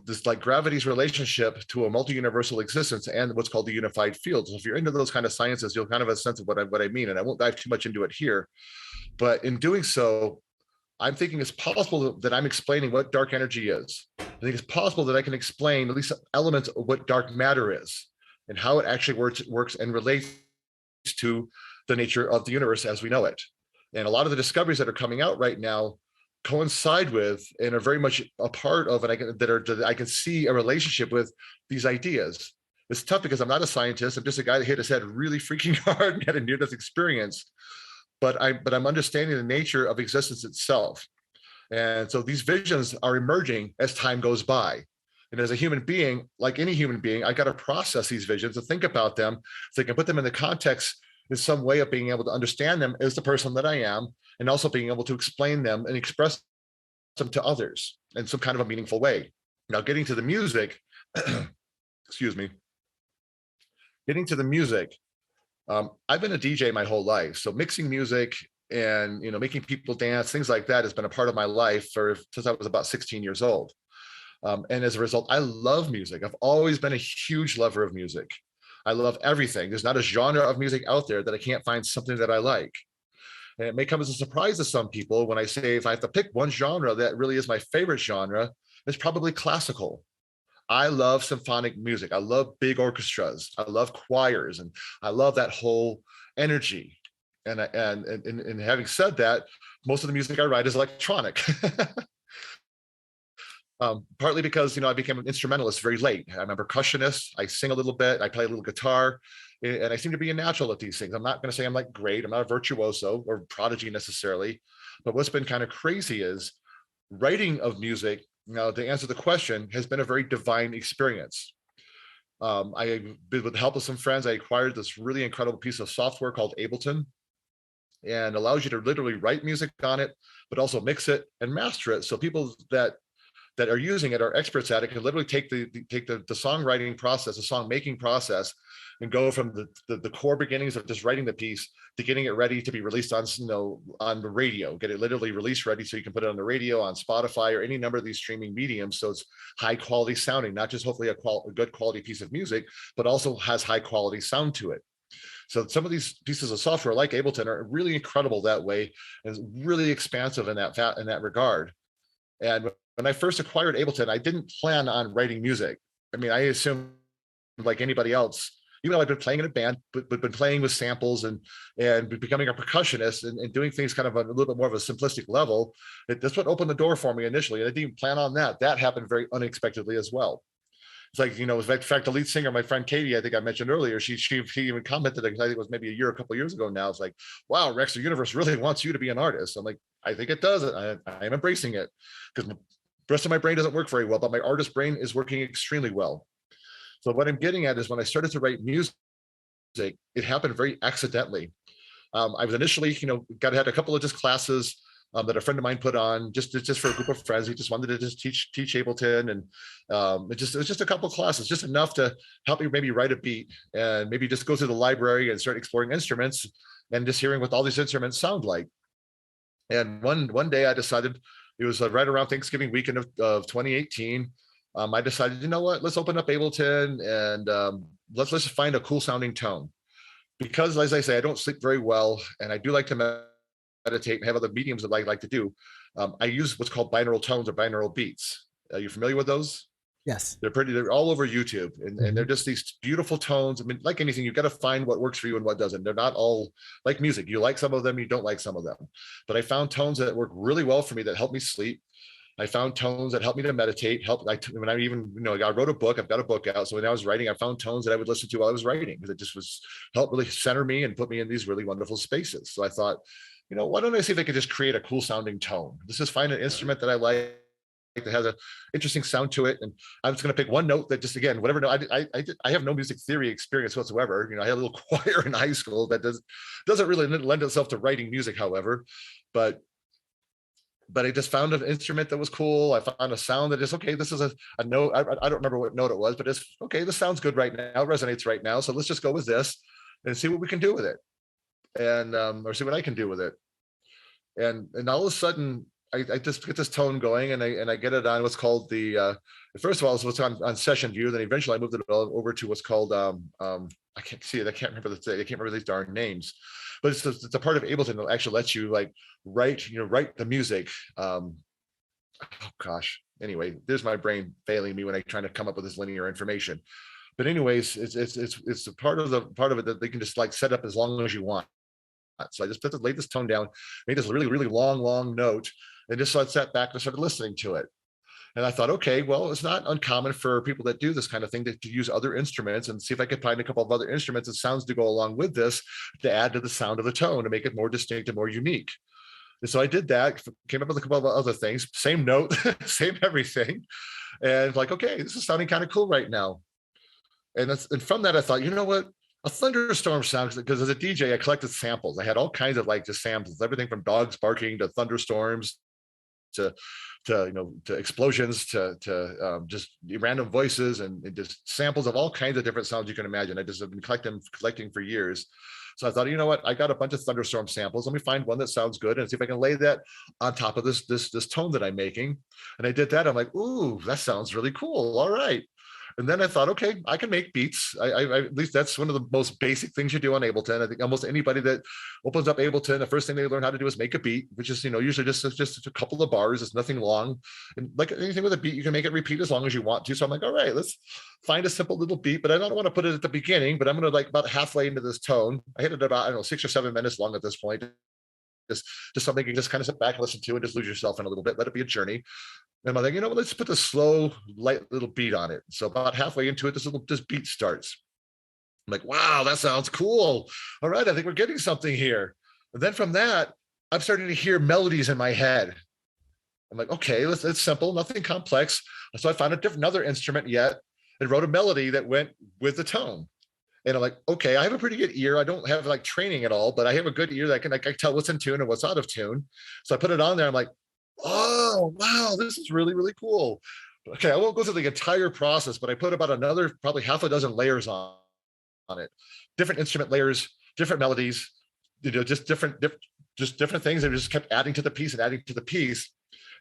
this like gravity's relationship to a multi-universal existence and what's called the unified field. So if you're into those kind of sciences, you'll kind of have a sense of what I mean, and I won't dive too much into it here. But in doing so, I'm thinking it's possible that I'm explaining what dark energy is. I think it's possible that I can explain at least elements of what dark matter is and how it actually works and relates to the nature of the universe as we know it. And a lot of the discoveries that are coming out right now coincide with and are very much a part of, and I can see a relationship with these ideas. It's tough because I'm not a scientist. I'm just a guy that hit his head really freaking hard and had a near-death experience. But I'm understanding the nature of existence itself. And so these visions are emerging as time goes by. And as a human being, like any human being, I got to process these visions and think about them so I can put them in the context in some way of being able to understand them as the person that I am, and also being able to explain them and express them to others in some kind of a meaningful way. Now, getting to the music, excuse me, getting to the music, I've been a DJ my whole life. So mixing music and, making people dance, things like that has been a part of my life since I was about 16 years old. And as a result, I love music. I've always been a huge lover of music. I love everything. There's not a genre of music out there that I can't find something that I like. And it may come as a surprise to some people when I say, if I have to pick one genre that really is my favorite genre, it's probably classical. I love symphonic music. I love big orchestras. I love choirs, and I love that whole energy. And having said that, most of the music I write is electronic. Partly because, I became an instrumentalist very late. I'm a percussionist. I sing a little bit. I play a little guitar, and I seem to be a natural at these things. I'm not going to say I'm like great. I'm not a virtuoso or prodigy necessarily. But what's been kind of crazy is writing of music, to answer the question, has been a very divine experience. With the help of some friends, I acquired this really incredible piece of software called Ableton, and allows you to literally write music on it, but also mix it and master it. So people that are using it are experts at it, can literally take the songwriting process, the song making process, and go from the core beginnings of just writing the piece to getting it ready to be released on the radio, get it literally release ready so you can put it on the radio, on Spotify, or any number of these streaming mediums. So it's high quality sounding, not just hopefully a good quality piece of music, but also has high quality sound to it. So some of these pieces of software like Ableton are really incredible that way, and really expansive in that regard. And when I first acquired Ableton, I didn't plan on writing music. I mean, I assumed, like anybody else, even though I've been playing in a band, but been playing with samples and becoming a percussionist and doing things kind of on a little bit more of a simplistic level, that's what opened the door for me initially. And I didn't even plan on that. That happened very unexpectedly as well. It's like, in fact, the lead singer, my friend Katie, I think I mentioned earlier, she even commented, I think it was maybe a couple of years ago now. It's like, wow, Rex, the universe really wants you to be an artist. I'm like, I think it does. I am embracing it, because the rest of my brain doesn't work very well, but my artist brain is working extremely well. So what I'm getting at is when I started to write music, it happened very accidentally. I was initially, had a couple of just classes that a friend of mine put on just for a group of friends. He just wanted to just teach Ableton, and it was just a couple of classes, just enough to help me maybe write a beat and maybe just go through the library and start exploring instruments and just hearing what all these instruments sound like. And one day I decided, it was right around Thanksgiving weekend of 2018. I decided, you know what, let's open up Ableton and let's just find a cool sounding tone. Because as I say, I don't sleep very well, and I do like to meditate and have other mediums that I like to do. I use what's called binaural tones or binaural beats. Are you familiar with those? Yes. They're all over YouTube, and they're just these beautiful tones. I mean, like anything, you've got to find what works for you and what doesn't. They're not all like music. You like some of them, you don't like some of them. But I found tones that work really well for me that help me sleep. I found tones that helped me to meditate. When I even, I wrote a book. I've got a book out. So when I was writing, I found tones that I would listen to while I was writing, because it just was helped really center me and put me in these really wonderful spaces. So I thought, why don't I see if I could just create a cool sounding tone? Let's just find an instrument that I like, that has an interesting sound to it, and I'm just going to pick one note that just, again, whatever note. I have no music theory experience whatsoever. I had a little choir in high school that doesn't really lend itself to writing music, however, but I just found an instrument that was cool. I found a sound that is okay. This is a note. I don't remember what note it was, but it's okay. This sounds good right now. It resonates right now. So let's just go with this and see what we can do with it, and or see what I can do with it. And all of a sudden, I just get this tone going, and I get it on what's called the first of all, it was on session view. Then eventually I moved it over to what's called I can't see it. I can't remember these darn names, but it's a part of Ableton that actually lets you like write the music. Oh gosh. Anyway, there's my brain failing me when I try to come up with this linear information. But anyways, it's a part of it that they can just like set up as long as you want. So I just laid this tone down, made this really, really long note, and just sat back and started listening to it. And I thought, okay, well, it's not uncommon for people that do this kind of thing to use other instruments, and see if I could find a couple of other instruments and sounds to go along with this to add to the sound of the tone to make it more distinct and more unique. And so I did that, came up with a couple of other things, same note, same everything. And like, okay, this is sounding kind of cool right now. And from that, I thought, you know what? A thunderstorm sound, because as a DJ, I collected samples. I had all kinds of like just samples, everything from dogs barking to thunderstorms to explosions to just random voices and just samples of all kinds of different sounds you can imagine. I just have been collecting for years. So I thought, you know what? I got a bunch of thunderstorm samples. Let me find one that sounds good and see if I can lay that on top of this tone that I'm making. And I did that. I'm like, ooh, that sounds really cool. All right. And then I thought, okay, I can make beats. At least that's one of the most basic things you do on Ableton. I think almost anybody that opens up Ableton, the first thing they learn how to do is make a beat, which is, usually just a couple of bars. It's nothing long. And like anything with a beat, you can make it repeat as long as you want to. So I'm like, all right, let's find a simple little beat, but I don't want to put it at the beginning, but I'm going to like about halfway into this tone. I hit it about, 6 or 7 minutes long at this point. Just something you can just kind of sit back and listen to and just lose yourself in a little bit. Let it be a journey. And I'm like, let's put the slow, light little beat on it. So about halfway into it, this beat starts. I'm like, wow, that sounds cool. All right, I think we're getting something here. And then from that, I'm starting to hear melodies in my head. I'm like, okay, it's simple, nothing complex. So I found another instrument yet and wrote a melody that went with the tone. And I'm like, okay, I have a pretty good ear. I don't have like training at all, but I have a good ear that I can tell what's in tune and what's out of tune. So I put it on there. I'm like, oh, wow, this is really, really cool. Okay, I won't go through the entire process, but I put about another probably half a dozen layers on it. Different instrument layers, different melodies, just different things. I just kept adding to the piece and adding to the piece.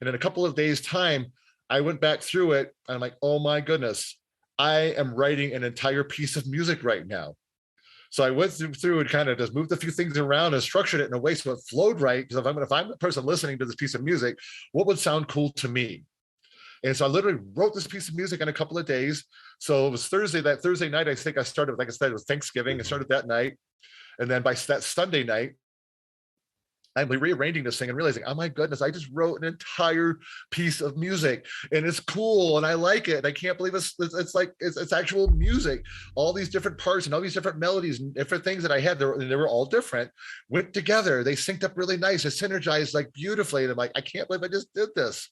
And in a couple of days' time, I went back through it and I'm like, oh my goodness, I am writing an entire piece of music right now. So I went through and kind of just moved a few things around and structured it in a way so it flowed right. Because if I'm the person listening to this piece of music, what would sound cool to me? And so I literally wrote this piece of music in a couple of days. So it was Thursday. That Thursday night, I think I started, like I said, it was Thanksgiving. I started that night. And then by that Sunday night, I'm rearranging this thing and realizing, oh my goodness, I just wrote an entire piece of music and it's cool and I like it. And I can't believe it's actual music. All these different parts and all these different melodies and different things that I had, they were all different, went together. They synced up really nice. It synergized like beautifully. And I'm like, I can't believe I just did this.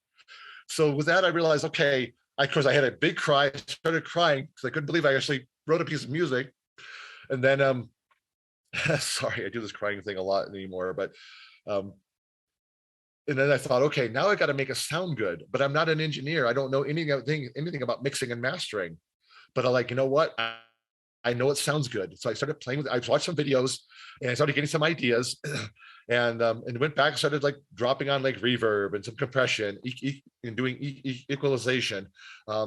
So with that, I realized, okay, of course I had a big cry. I started crying because I couldn't believe I actually wrote a piece of music. And then, sorry, I do this crying thing a lot anymore, but and then I thought, okay, now I got to make it sound good, but I'm not an engineer. I don't know anything about mixing and mastering, but I'm like, you know what? I know it sounds good. So I started playing with it. I watched some videos and I started getting some ideas and went back and started like dropping on like reverb and some compression and doing equalization,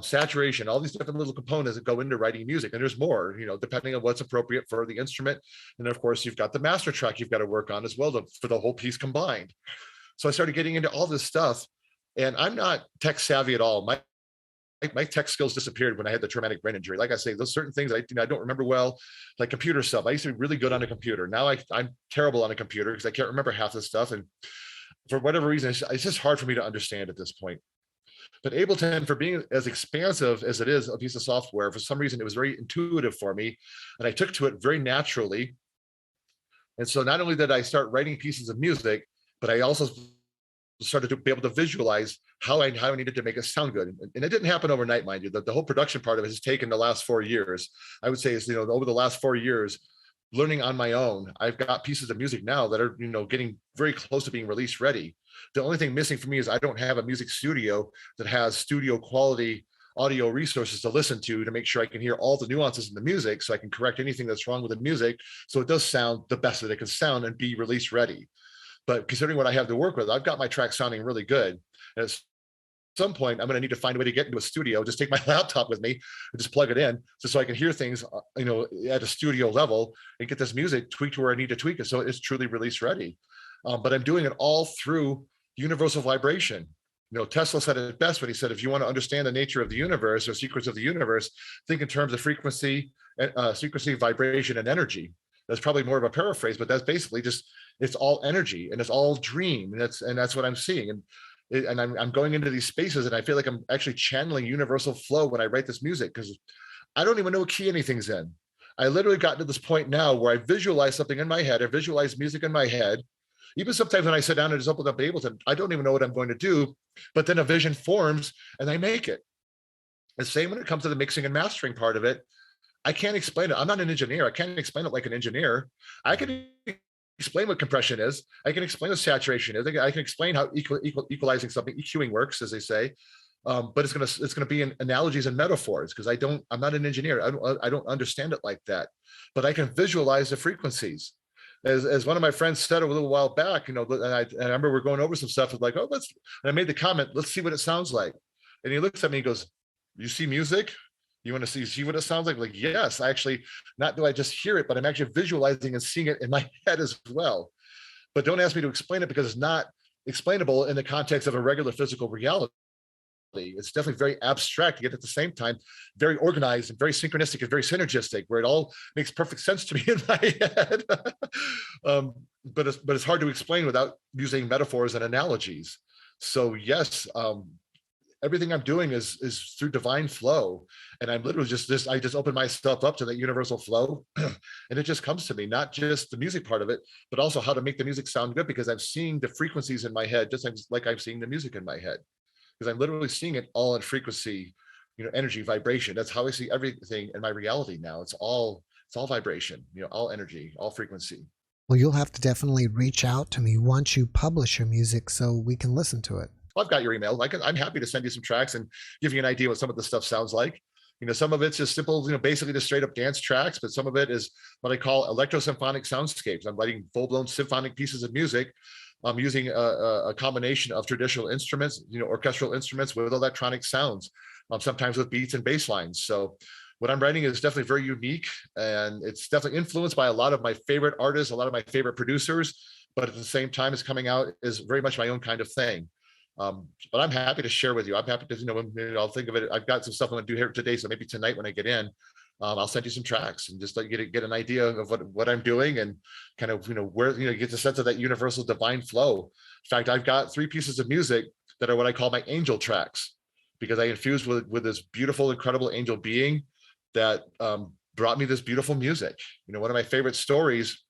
saturation, all these different little components that go into writing music. And there's more, depending on what's appropriate for the instrument. And of course, you've got the master track you've got to work on as well for the whole piece combined. So I started getting into all this stuff and I'm not tech savvy at all. my tech skills disappeared when I had the traumatic brain injury. Like I say, those certain things I don't remember well, like computer stuff. I used to be really good on a computer. Now I'm terrible on a computer because I can't remember half this stuff. And for whatever reason, it's just hard for me to understand at this point. But Ableton, for being as expansive as it is a piece of software, for some reason, it was very intuitive for me. And I took to it very naturally. And so not only did I start writing pieces of music, but I also started to be able to visualize how I needed to make it sound good. And it didn't happen overnight, mind you. The whole production part of it has taken the last 4 years. I would say is, over the last 4 years, learning on my own, I've got pieces of music now that are, getting very close to being release ready. The only thing missing for me is I don't have a music studio that has studio quality audio resources to listen to make sure I can hear all the nuances in the music so I can correct anything that's wrong with the music so it does sound the best that it can sound and be release ready. But considering what I have to work with, I've got my track sounding really good. And at some point, I'm going to need to find a way to get into a studio, just take my laptop with me and just plug it in so I can hear things, at a studio level and get this music tweaked to where I need to tweak it so it's truly release ready. But I'm doing it all through universal vibration. Tesla said it best when he said, if you want to understand the nature of the universe or secrets of the universe, think in terms of frequency, vibration, and energy. That's probably more of a paraphrase, but that's basically just, it's all energy and it's all dream. And that's what I'm seeing. And I'm going into these spaces and I feel like I'm actually channeling universal flow when I write this music, because I don't even know what key anything's in. I literally got to this point now where I visualize something in my head, I visualize music in my head. Even sometimes when I sit down and just open up Ableton, I don't even know what I'm going to do, but then a vision forms and I make it. The same when it comes to the mixing and mastering part of it. I can't explain it. I'm not an engineer. I can't explain it like an engineer. I can explain what compression is. I can explain what saturation is. I can explain how equalizing something, EQing works, as they say. But it's gonna be in analogies and metaphors, because I'm not an engineer. I don't understand it like that. But I can visualize the frequencies. As one of my friends said a little while back, and I remember we're going over some stuff. It's like, and I made the comment, let's see what it sounds like. And he looks at me and goes, you see music? You want to see what it sounds like? Like, yes, actually, not do I just hear it, but I'm actually visualizing and seeing it in my head as well. But don't ask me to explain it because it's not explainable in the context of a regular physical reality. It's definitely very abstract, yet at the same time, very organized and very synchronistic and very synergistic, where it all makes perfect sense to me in my head. But it's hard to explain without using metaphors and analogies. So yes, everything I'm doing is through divine flow. And I'm literally I just open myself up to that universal flow. And it just comes to me, not just the music part of it, but also how to make the music sound good, because I'm seeing the frequencies in my head, just like I'm seeing the music in my head, because I'm literally seeing it all in frequency, energy, vibration. That's how I see everything in my reality now. It's all vibration, all energy, all frequency. Well, you'll have to definitely reach out to me once you publish your music so we can listen to it. I've got your email. I'm happy to send you some tracks and give you an idea what some of the stuff sounds like. Some of it's just simple, basically just straight up dance tracks, but some of it is what I call electro-symphonic soundscapes. I'm writing full-blown symphonic pieces of music. I'm using a combination of traditional instruments, orchestral instruments with electronic sounds, sometimes with beats and bass lines. So what I'm writing is definitely very unique, and it's definitely influenced by a lot of my favorite artists, a lot of my favorite producers, but at the same time, it's coming out as very much my own kind of thing. But I'm happy to share with you. I'm happy to, I'll think of it. I've got some stuff I'm gonna do here today. So maybe tonight when I get in, I'll send you some tracks and just like get an idea of what I'm doing and kind of, where, get the sense of that universal divine flow. In fact, I've got 3 pieces of music that are what I call my angel tracks, because I infused with this beautiful, incredible angel being that brought me this beautiful music. One of my favorite stories,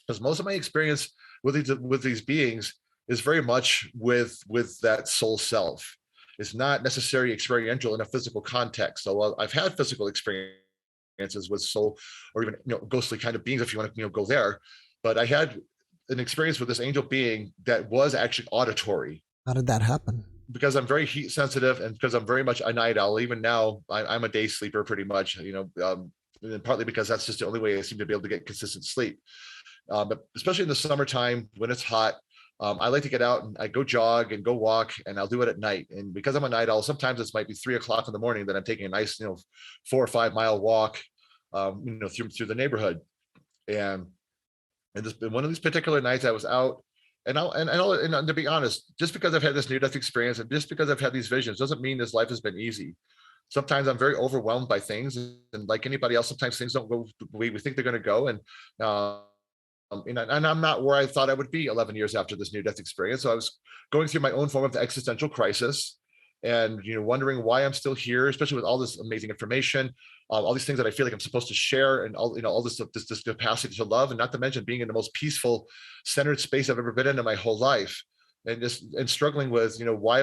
because most of my experience with these beings is very much with that soul self. It's not necessarily experiential in a physical context. So I've had physical experiences with soul, or even ghostly kind of beings, if you want to go there. But I had an experience with this angel being that was actually auditory. How did that happen? Because I'm very heat sensitive, and because I'm very much a night owl. Even now, I'm a day sleeper pretty much. And partly because that's just the only way I seem to be able to get consistent sleep. But especially in the summertime when it's hot, I like to get out and I go jog and go walk, and I'll do it at night. And because I'm a night owl, sometimes it might be 3 o'clock in the morning that I'm taking a nice, 4 or 5 mile walk, through the neighborhood. And one of these particular nights I was out, And to be honest, just because I've had this near-death experience and just because I've had these visions doesn't mean this life has been easy. Sometimes I'm very overwhelmed by things, and like anybody else, sometimes things don't go the way we think they're going to go. And I'm not where I thought I would be 11 years after this near-death experience. So I was going through my own form of existential crisis, and wondering why I'm still here, especially with all this amazing information, all these things that I feel like I'm supposed to share, and all this capacity to love, and not to mention being in the most peaceful, centered space I've ever been in my whole life, and struggling with why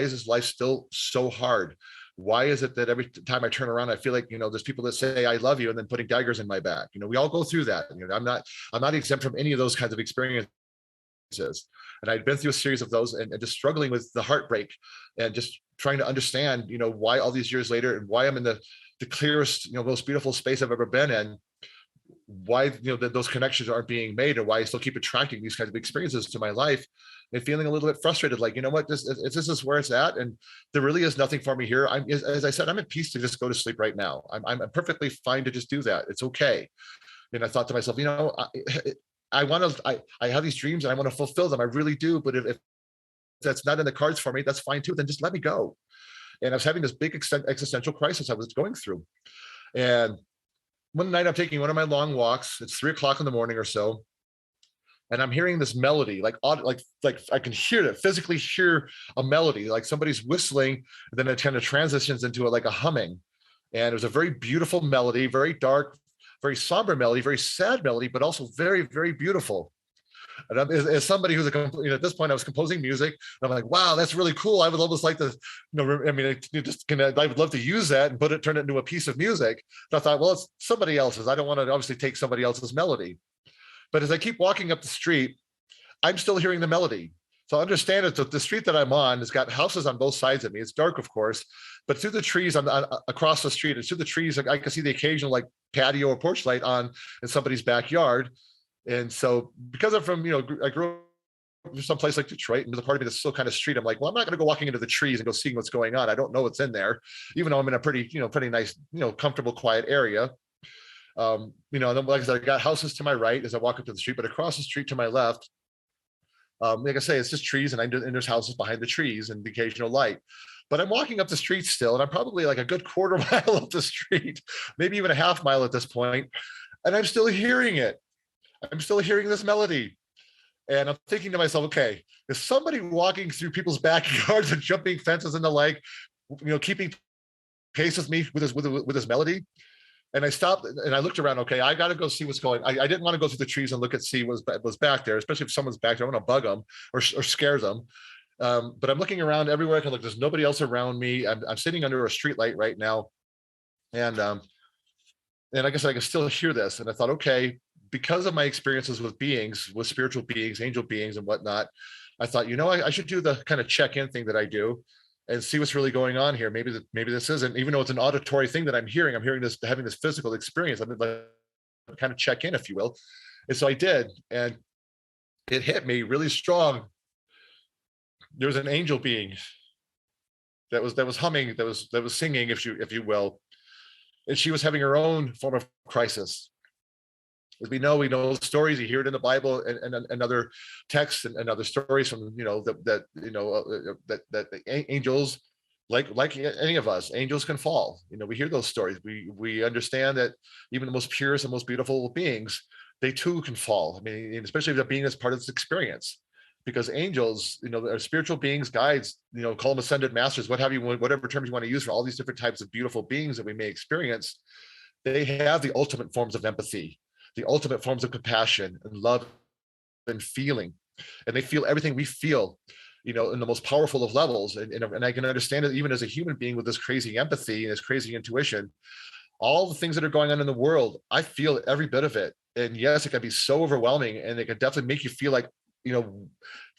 is this life still so hard? Why is it that every time I turn around, I feel like there's people that say I love you and then putting daggers in my back? We all go through that. I'm not exempt from any of those kinds of experiences. And I'd been through a series of those, and just struggling with the heartbreak, and just trying to understand, why all these years later, and why I'm in the clearest, most beautiful space I've ever been in, why, those connections aren't being made, and why I still keep attracting these kinds of experiences to my life, and feeling a little bit frustrated, like, what, this is where it's at. And there really is nothing for me here. As I said, I'm at peace to just go to sleep right now. I'm perfectly fine to just do that. It's okay. And I thought to myself, I have these dreams and I want to fulfill them. I really do. But if that's not in the cards for me, that's fine too. Then just let me go. And I was having this big existential crisis I was going through. And one night I'm taking one of my long walks. It's 3 o'clock in the morning or so. And I'm hearing this melody, like I can hear it, physically hear a melody, like somebody's whistling, and then it kind of transitions into like a humming. And it was a very beautiful melody, very dark, very somber melody, very sad melody, but also very, very beautiful. And as somebody who's at this point, I was composing music, and I'm like, wow, that's really cool. I would almost like to, I would love to use that and turn it into a piece of music. And I thought, well, it's somebody else's. I don't want to obviously take somebody else's melody. But as I keep walking up the street, I'm still hearing the melody. So understand it, the street that I'm on has got houses on both sides of me. It's dark, of course, but through the trees across the street, and through the trees, I can see the occasional like patio or porch light on in somebody's backyard. And so because I'm from, I grew up someplace like Detroit, and there's a part of me that's still kind of street. I'm like, well, I'm not going to go walking into the trees and go seeing what's going on. I don't know what's in there, even though I'm in a pretty nice, comfortable, quiet area. And then, like I said, I got houses to my right as I walk up to the street, but across the street to my left, like I say, it's just trees, and there's houses behind the trees and the occasional light. But I'm walking up the street still, and I'm probably like a good quarter mile up the street, maybe even a half mile at this point, and I'm still hearing it. I'm still hearing this melody. And I'm thinking to myself, okay, is somebody walking through people's backyards and jumping fences and the like, keeping pace with me with this melody? And I stopped and I looked around. Okay, I got to go see what's going on. I didn't want to go through the trees and see what was back there, especially if someone's back there. I want to bug them or scare them. But I'm looking around everywhere I can look. There's nobody else around me. I'm sitting under a street light right now. And I guess I can still hear this. And I thought, okay, because of my experiences with beings, with spiritual beings, angel beings and whatnot, I thought, I should do the kind of check-in thing that I do and see what's really going on here. Maybe this isn't, even though it's an auditory thing that I'm hearing this, having this physical experience. I'm like, kind of check in, if you will. And so I did, and it hit me really strong. There was an angel being that was humming, that was singing, if you will, and she was having her own form of crisis. As we know stories. You hear it in the Bible and other texts and other stories from that angels, like any of us, angels can fall. We hear those stories. We understand that even the most purest and most beautiful beings, they too can fall. I mean, especially if they're being as part of this experience, because angels, are spiritual beings, guides, call them ascended masters, what have you, whatever terms you want to use for all these different types of beautiful beings that we may experience. They have the ultimate forms of empathy, the ultimate forms of compassion and love and feeling. And they feel everything we feel, in the most powerful of levels. And I can understand it even as a human being with this crazy empathy and this crazy intuition. All the things that are going on in the world, I feel every bit of it. And yes, it can be so overwhelming, and it can definitely make you feel like,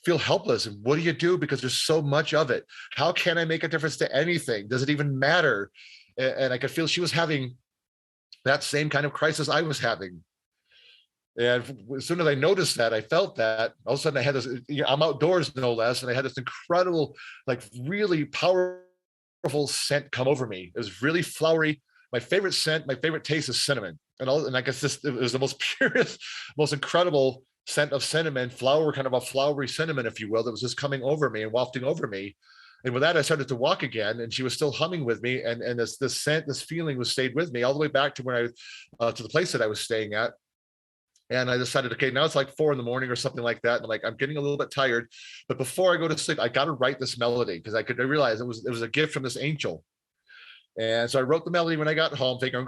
feel helpless. And what do you do? Because there's so much of it. How can I make a difference to anything? Does it even matter? And I could feel she was having that same kind of crisis I was having. And as soon as I noticed that, I felt that, all of a sudden I had this, I'm outdoors no less, and I had this incredible, like really powerful scent come over me. It was really flowery. My favorite scent, my favorite taste is cinnamon. And I guess it was the most purest, most incredible scent of cinnamon, flower, kind of a flowery cinnamon, if you will, that was just coming over me and wafting over me. And with that, I started to walk again, and she was still humming with me. And this scent, this feeling was stayed with me all the way back to when to the place that I was staying at. And I decided, okay, now it's like 4 a.m. or something like that. And I'm like, I'm getting a little bit tired, but before I go to sleep, I got to write this melody, because I realize it was a gift from this angel. And so I wrote the melody when I got home, thinking,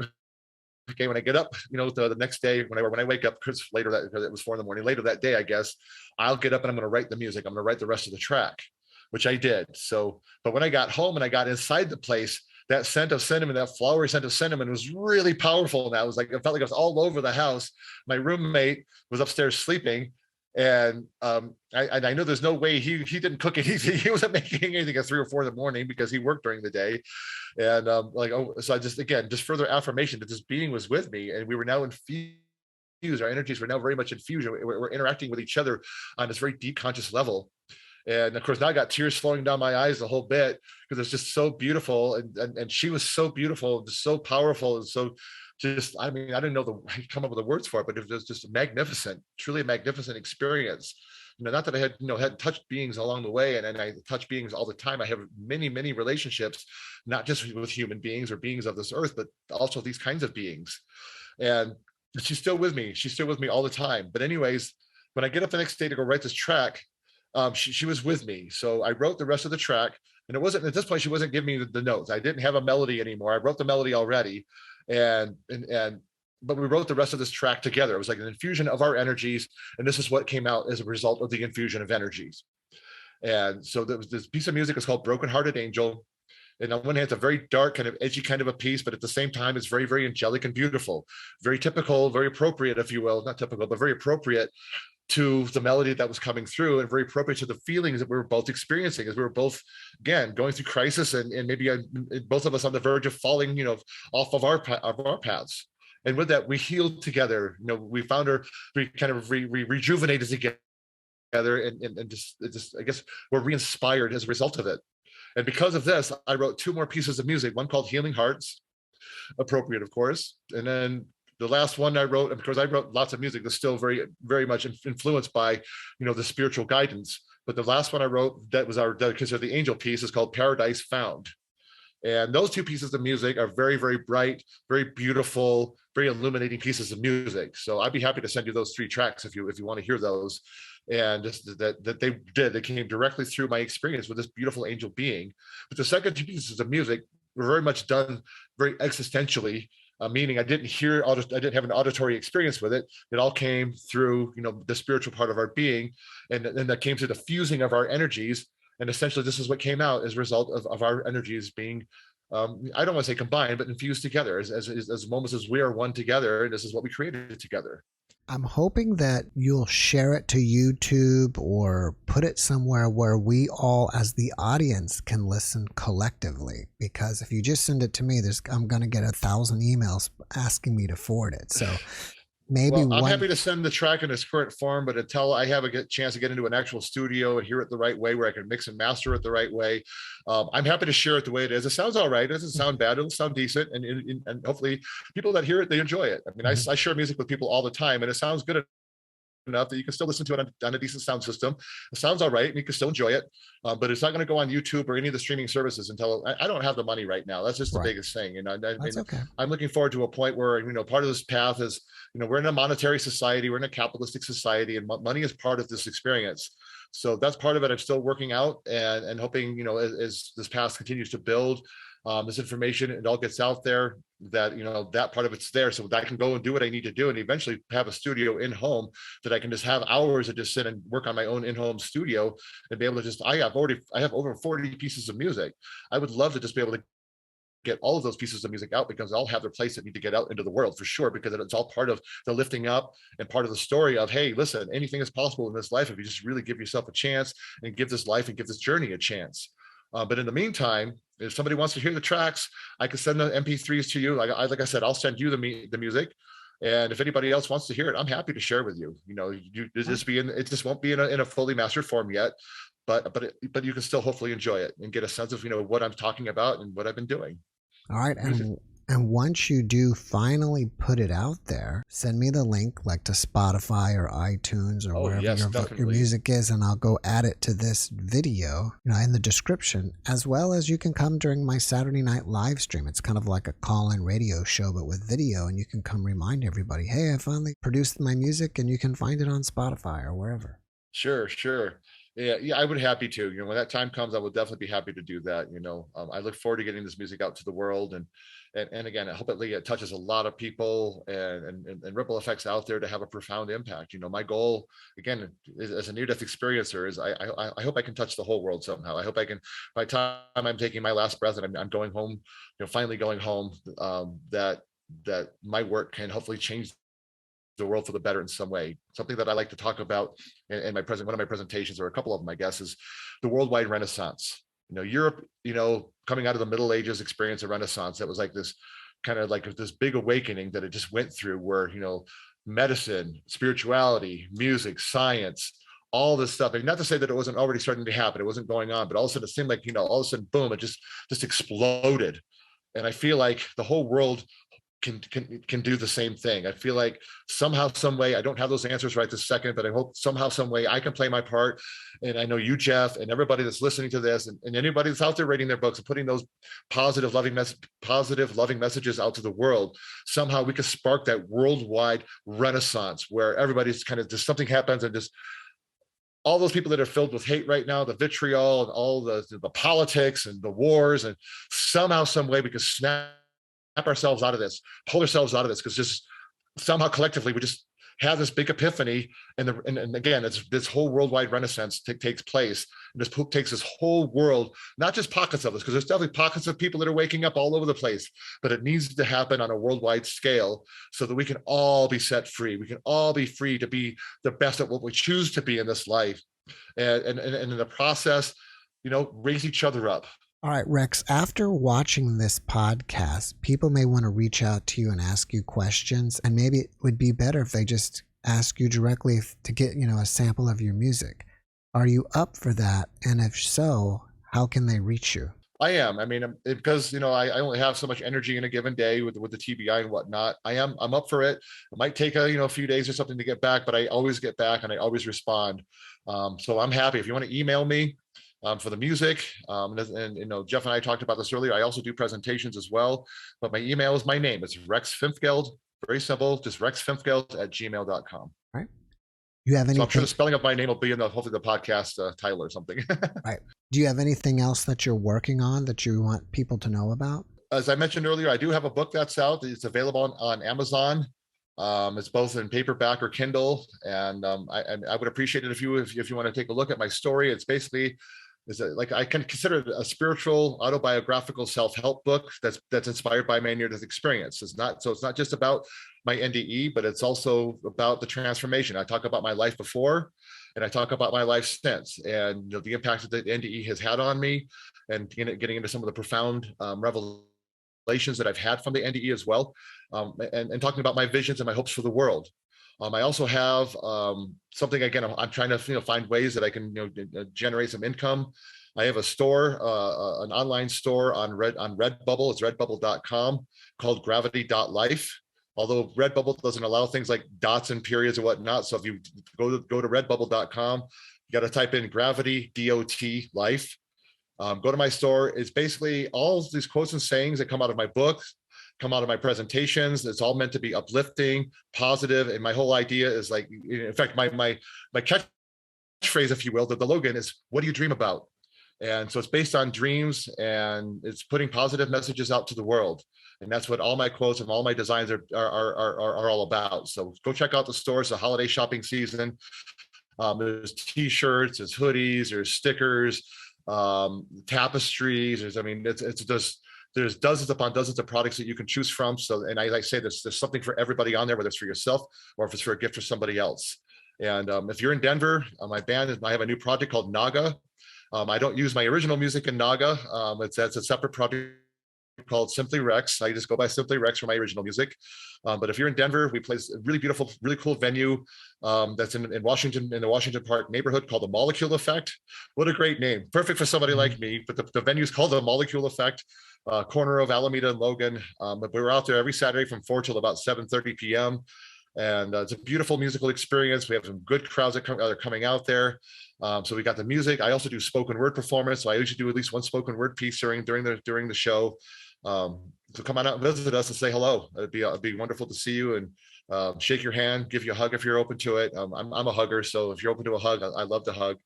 okay, when I get up, the next day, when I wake up, because it was 4 a.m, later that day, I guess, I'll get up and I'm going to write the music. I'm going to write the rest of the track, which I did. So, but when I got home and I got inside the place, that scent of cinnamon, that flowery scent of cinnamon, was really powerful. And I was like, it felt like I was all over the house. My roommate was upstairs sleeping. And I know there's no way he didn't cook anything. He wasn't making anything at 3 or 4 a.m. because he worked during the day. And so I just further affirmation that this being was with me, and we were now infused. Our energies were now very much infused. We're interacting with each other on this very deep conscious level. And of course, now I got tears flowing down my eyes the whole bit, because it's just so beautiful. And she was so beautiful, just so powerful, and so I didn't know come up with the words for it, but it was just magnificent, truly a magnificent experience. Not that I had touched beings along the way, and I touch beings all the time. I have many, many relationships, not just with human beings or beings of this earth, but also these kinds of beings. And she's still with me. She's still with me all the time. But anyways, when I get up the next day to go write this track, she was with me. So I wrote the rest of the track, and it wasn't, at this point, she wasn't giving me the notes. I didn't have a melody anymore. I wrote the melody already. But we wrote the rest of this track together. It was like an infusion of our energies. And this is what came out as a result of the infusion of energies. And so there was this piece of music is called Broken Hearted Angel. And on one hand, it's a very dark, kind of edgy kind of a piece, but at the same time, it's very, very angelic and beautiful, very typical, very appropriate, if you will, not typical, but very appropriate to the melody that was coming through, and very appropriate to the feelings that we were both experiencing, as we were both, again, going through crisis, and maybe both of us on the verge of falling, off of our paths. And with that, we healed together. We found we kind of rejuvenated together, and just I guess we're re-inspired as a result of it. And because of this, I wrote 2 more pieces of music, one called Healing Hearts, appropriate, of course, and then the last one I wrote, because I wrote lots of music that's still very, very much influenced by, the spiritual guidance. But the last one I wrote that was considered the angel piece is called Paradise Found. And those 2 pieces of music are very, very bright, very beautiful, very illuminating pieces of music. So I'd be happy to send you those 3 tracks if you want to hear those. And they came directly through my experience with this beautiful angel being. But the second 2 pieces of music were very much done very existentially. Meaning I didn't have an auditory experience with it. It all came through, the spiritual part of our being, and that came through the fusing of our energies. And essentially, this is what came out as a result of our energies being, I don't want to say combined, but infused together as moments as we are one together. And this is what we created together. I'm hoping that you'll share it to YouTube or put it somewhere where we all as the audience can listen collectively, because if you just send it to me, I'm going to get 1,000 emails asking me to forward it. So maybe I'm happy to send the track in its current form, but until I have a chance to get into an actual studio and hear it the right way, where I can mix and master it the right way, I'm happy to share it the way it is. It sounds all right. It doesn't sound bad. It'll sound decent. And hopefully people that hear it, they enjoy it. I mean, I share music with people all the time, and it sounds good enough that you can still listen to it on a decent sound system. It sounds all right, and you can still enjoy it, but it's not going to go on YouTube or any of the streaming services until I don't have the money right now. That's just the biggest thing. That's okay. I'm looking forward to a point where, part of this path is, we're in a monetary society, we're in a capitalistic society, and money is part of this experience. So that's part of it. I'm still working out and hoping, as this path continues to build, this information, it all gets out there, that that part of it's there, so that I can go and do what I need to do, and eventually have a studio in home that I can just have hours to just sit and work on my own in-home studio, and be able to I have over 40 pieces of music. I would love to just be able to get all of those pieces of music out, because they all have their place that need to get out into the world, for sure, because it's all part of the lifting up and part of the story of, hey, listen, anything is possible in this life if you just really give yourself a chance and give this life and give this journey a chance. But in the meantime, if somebody wants to hear the tracks, I can send the MP3s to you. Like I said, I'll send you the music. And if anybody else wants to hear it, I'm happy to share with you. It just won't be in a fully mastered form yet, but you can still hopefully enjoy it and get a sense of what I'm talking about and what I've been doing. All right. And And once you do finally put it out there, send me the link, like to Spotify or iTunes or Oh, wherever yes, your definitely. music is, and I'll go add it to this video, in the description, as well as you can come during my Saturday night live stream. It's kind of like a call-in radio show, but with video, and you can come remind everybody, hey, I finally produced my music, and you can find it on Spotify or wherever. Sure, sure. Yeah, I would happy to. When that time comes, I would definitely be happy to do that. I look forward to getting this music out to the world, and again, hopefully it touches a lot of people and ripple effects out there to have a profound impact. My goal, again, as a near-death experiencer, is I hope I can touch the whole world somehow. I hope I can, by the time I'm taking my last breath and I'm going home, finally going home, that my work can hopefully change the world for the better in some way. Something that I like to talk about in one of my presentations, or a couple of them, I guess, is the worldwide Renaissance. Europe, coming out of the Middle Ages, experienced a Renaissance that was like this kind of like this big awakening that it just went through, where medicine, spirituality, music, science, all this stuff. And not to say that it wasn't already starting to happen, it wasn't going on, but all of a sudden it seemed like all of a sudden, boom, it just exploded. And I feel like the whole world can do the same thing. I feel like somehow, some way, I don't have those answers right this second, but I hope somehow, some way I can play my part. And I know you, Jeff, and everybody that's listening to this, and anybody that's out there reading their books and putting those positive, loving messages out to the world, somehow we can spark that worldwide renaissance where everybody's kind of just something happens, and just all those people that are filled with hate right now, the vitriol and all the politics and the wars, and somehow, some way we can snap ourselves out of this, pull ourselves out of this, because just somehow collectively we just have this big epiphany, and again, it's this whole worldwide renaissance takes place, and this takes this whole world, not just pockets of us, because there's definitely pockets of people that are waking up all over the place, but it needs to happen on a worldwide scale so that we can all be set free. We can all be free to be the best at what we choose to be in this life, and in the process, raise each other up. All right, Rex, after watching this podcast, people may want to reach out to you and ask you questions, and maybe it would be better if they just ask you directly to get, a sample of your music. Are you up for that? And if so, how can they reach you? I am. I mean, because, I only have so much energy in a given day with the TBI and whatnot. I'm up for it. It might take a few days or something to get back, but I always get back and I always respond. So I'm happy. If you want to email me, for the music. And Jeff and I talked about this earlier. I also do presentations as well, but my email is my name. It's Rex Finfgeld. Very simple. Just rexfinfgeld@gmail.com. All right. You have any? So I'm sure the spelling of my name will be in hopefully the podcast title or something. Right. Do you have anything else that you're working on that you want people to know about? As I mentioned earlier, I do have a book that's out. It's available on Amazon. It's both in paperback or Kindle, and I would appreciate it if you want to take a look at my story. It's basically I can consider it a spiritual autobiographical self-help book that's inspired by my near-death experience. It's not just about my NDE, but it's also about the transformation. I talk about my life before, and I talk about my life since, and the impact that the NDE has had on me, and getting into some of the profound revelations that I've had from the NDE as well, and talking about my visions and my hopes for the world. I also have something, again, I'm trying to find ways that I can generate some income. I have a store, an online store on Redbubble. It's redbubble.com, called gravity.life. Although Redbubble doesn't allow things like dots and periods and whatnot. So if you go to redbubble.com, you got to type in gravity, DOT, life. Go to my store. It's basically all these quotes and sayings that come out of my books, come out of my presentations. It's all meant to be uplifting, positive. And my whole idea is like, in fact, my catchphrase, if you will, the Logan is, what do you dream about? And so it's based on dreams, and it's putting positive messages out to the world. And that's what all my quotes and all my designs are all about. So go check out the store. It's the holiday shopping season. There's t-shirts, there's hoodies, there's stickers, tapestries. There's dozens upon dozens of products that you can choose from. So, and I say there's something for everybody on there, whether it's for yourself or if it's for a gift for somebody else. And if you're in Denver, my band, I have a new project called Naga. I don't use my original music in Naga. That's a separate project called Simply Rex. I just go by Simply Rex for my original music. But if you're in Denver, we play a really beautiful, really cool venue that's in Washington, in the Washington Park neighborhood called the Molecule Effect. What a great name. Perfect for somebody like me. But the venue is called the Molecule Effect, corner of Alameda and Logan. But we're out there every Saturday from 4 till about 7:30 p.m. And it's a beautiful musical experience. We have some good crowds that are coming out there. So we got the music. I also do spoken word performance. So I usually do at least one spoken word piece during the show. So come on out and visit us and say hello. It'd be wonderful to see you and shake your hand, give you a hug if you're open to it. I'm a hugger, so if you're open to a hug, I love to hug.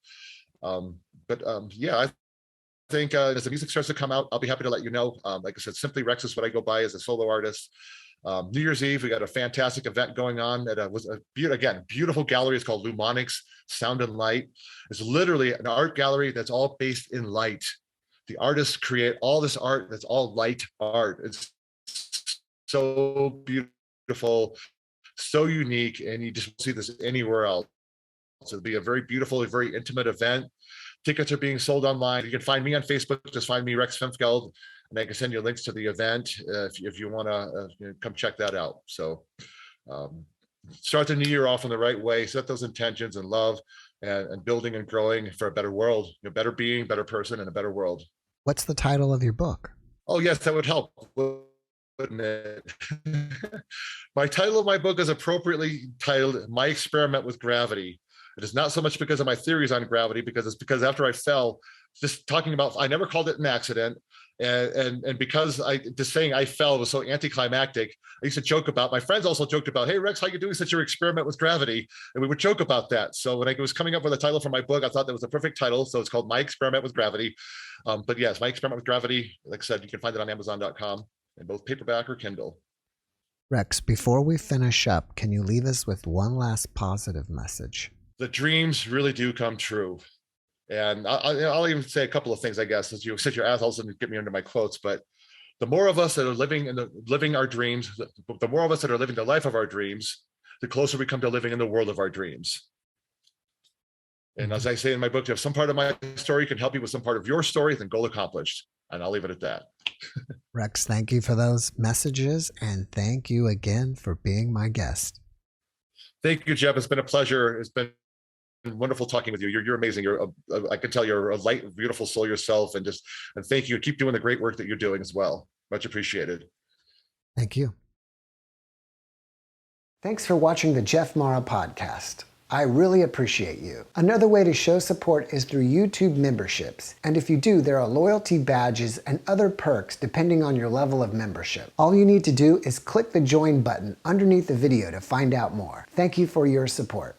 Yeah, I think as the music starts to come out, I'll be happy to let you know. Like I said, Simply Rex is what I go by as a solo artist. New Year's Eve, we got a fantastic event going on at beautiful gallery. It's called Lumonics Sound and Light. It's literally an art gallery that's all based in light. The artists create all this art that's all light art. It's so beautiful, so unique, and you just won't see this anywhere else. So it'll be a very beautiful, very intimate event. Tickets are being sold online. You can find me on Facebook. Just find me, Rex Finfgeld, and I can send you links to the event if you want to come check that out. So start the new year off in the right way. Set those intentions and love and building and growing for a better world, a better being, better person, and a better world. What's the title of your book? Oh, yes, that would help, wouldn't it? My title of my book is appropriately titled My Experiment with Gravity. It is not so much because of my theories on gravity, because it's because after I fell, just talking about, I never called it an accident. And because just saying I fell was so anticlimactic, I used to joke about, my friends also joked about, hey, Rex, how you doing such your experiment with gravity? And we would joke about that. So when I was coming up with a title for my book, I thought that was a perfect title. So it's called My Experiment with Gravity. But yes, My Experiment with Gravity, like I said, you can find it on Amazon.com in both paperback or Kindle. Rex, before we finish up, can you leave us with one last positive message? The dreams really do come true. And I'll even say a couple of things, I guess, since your assholes and get me into my quotes. But the more of us that are living our dreams, the more of us that are living the life of our dreams, the closer we come to living in the world of our dreams. And as I say in my book, if some part of my story can help you with some part of your story, then goal accomplished. And I'll leave it at that. Rex, thank you for those messages. And thank you again for being my guest. Thank you, Jeff. It's been a pleasure. It's been wonderful talking with you. You're amazing. I can tell you're a light, beautiful soul yourself. And thank you. Keep doing the great work that you're doing as well. Much appreciated. Thank you. Thanks for watching the JeffMara podcast. I really appreciate you. Another way to show support is through YouTube memberships. And if you do, there are loyalty badges and other perks depending on your level of membership. All you need to do is click the join button underneath the video to find out more. Thank you for your support.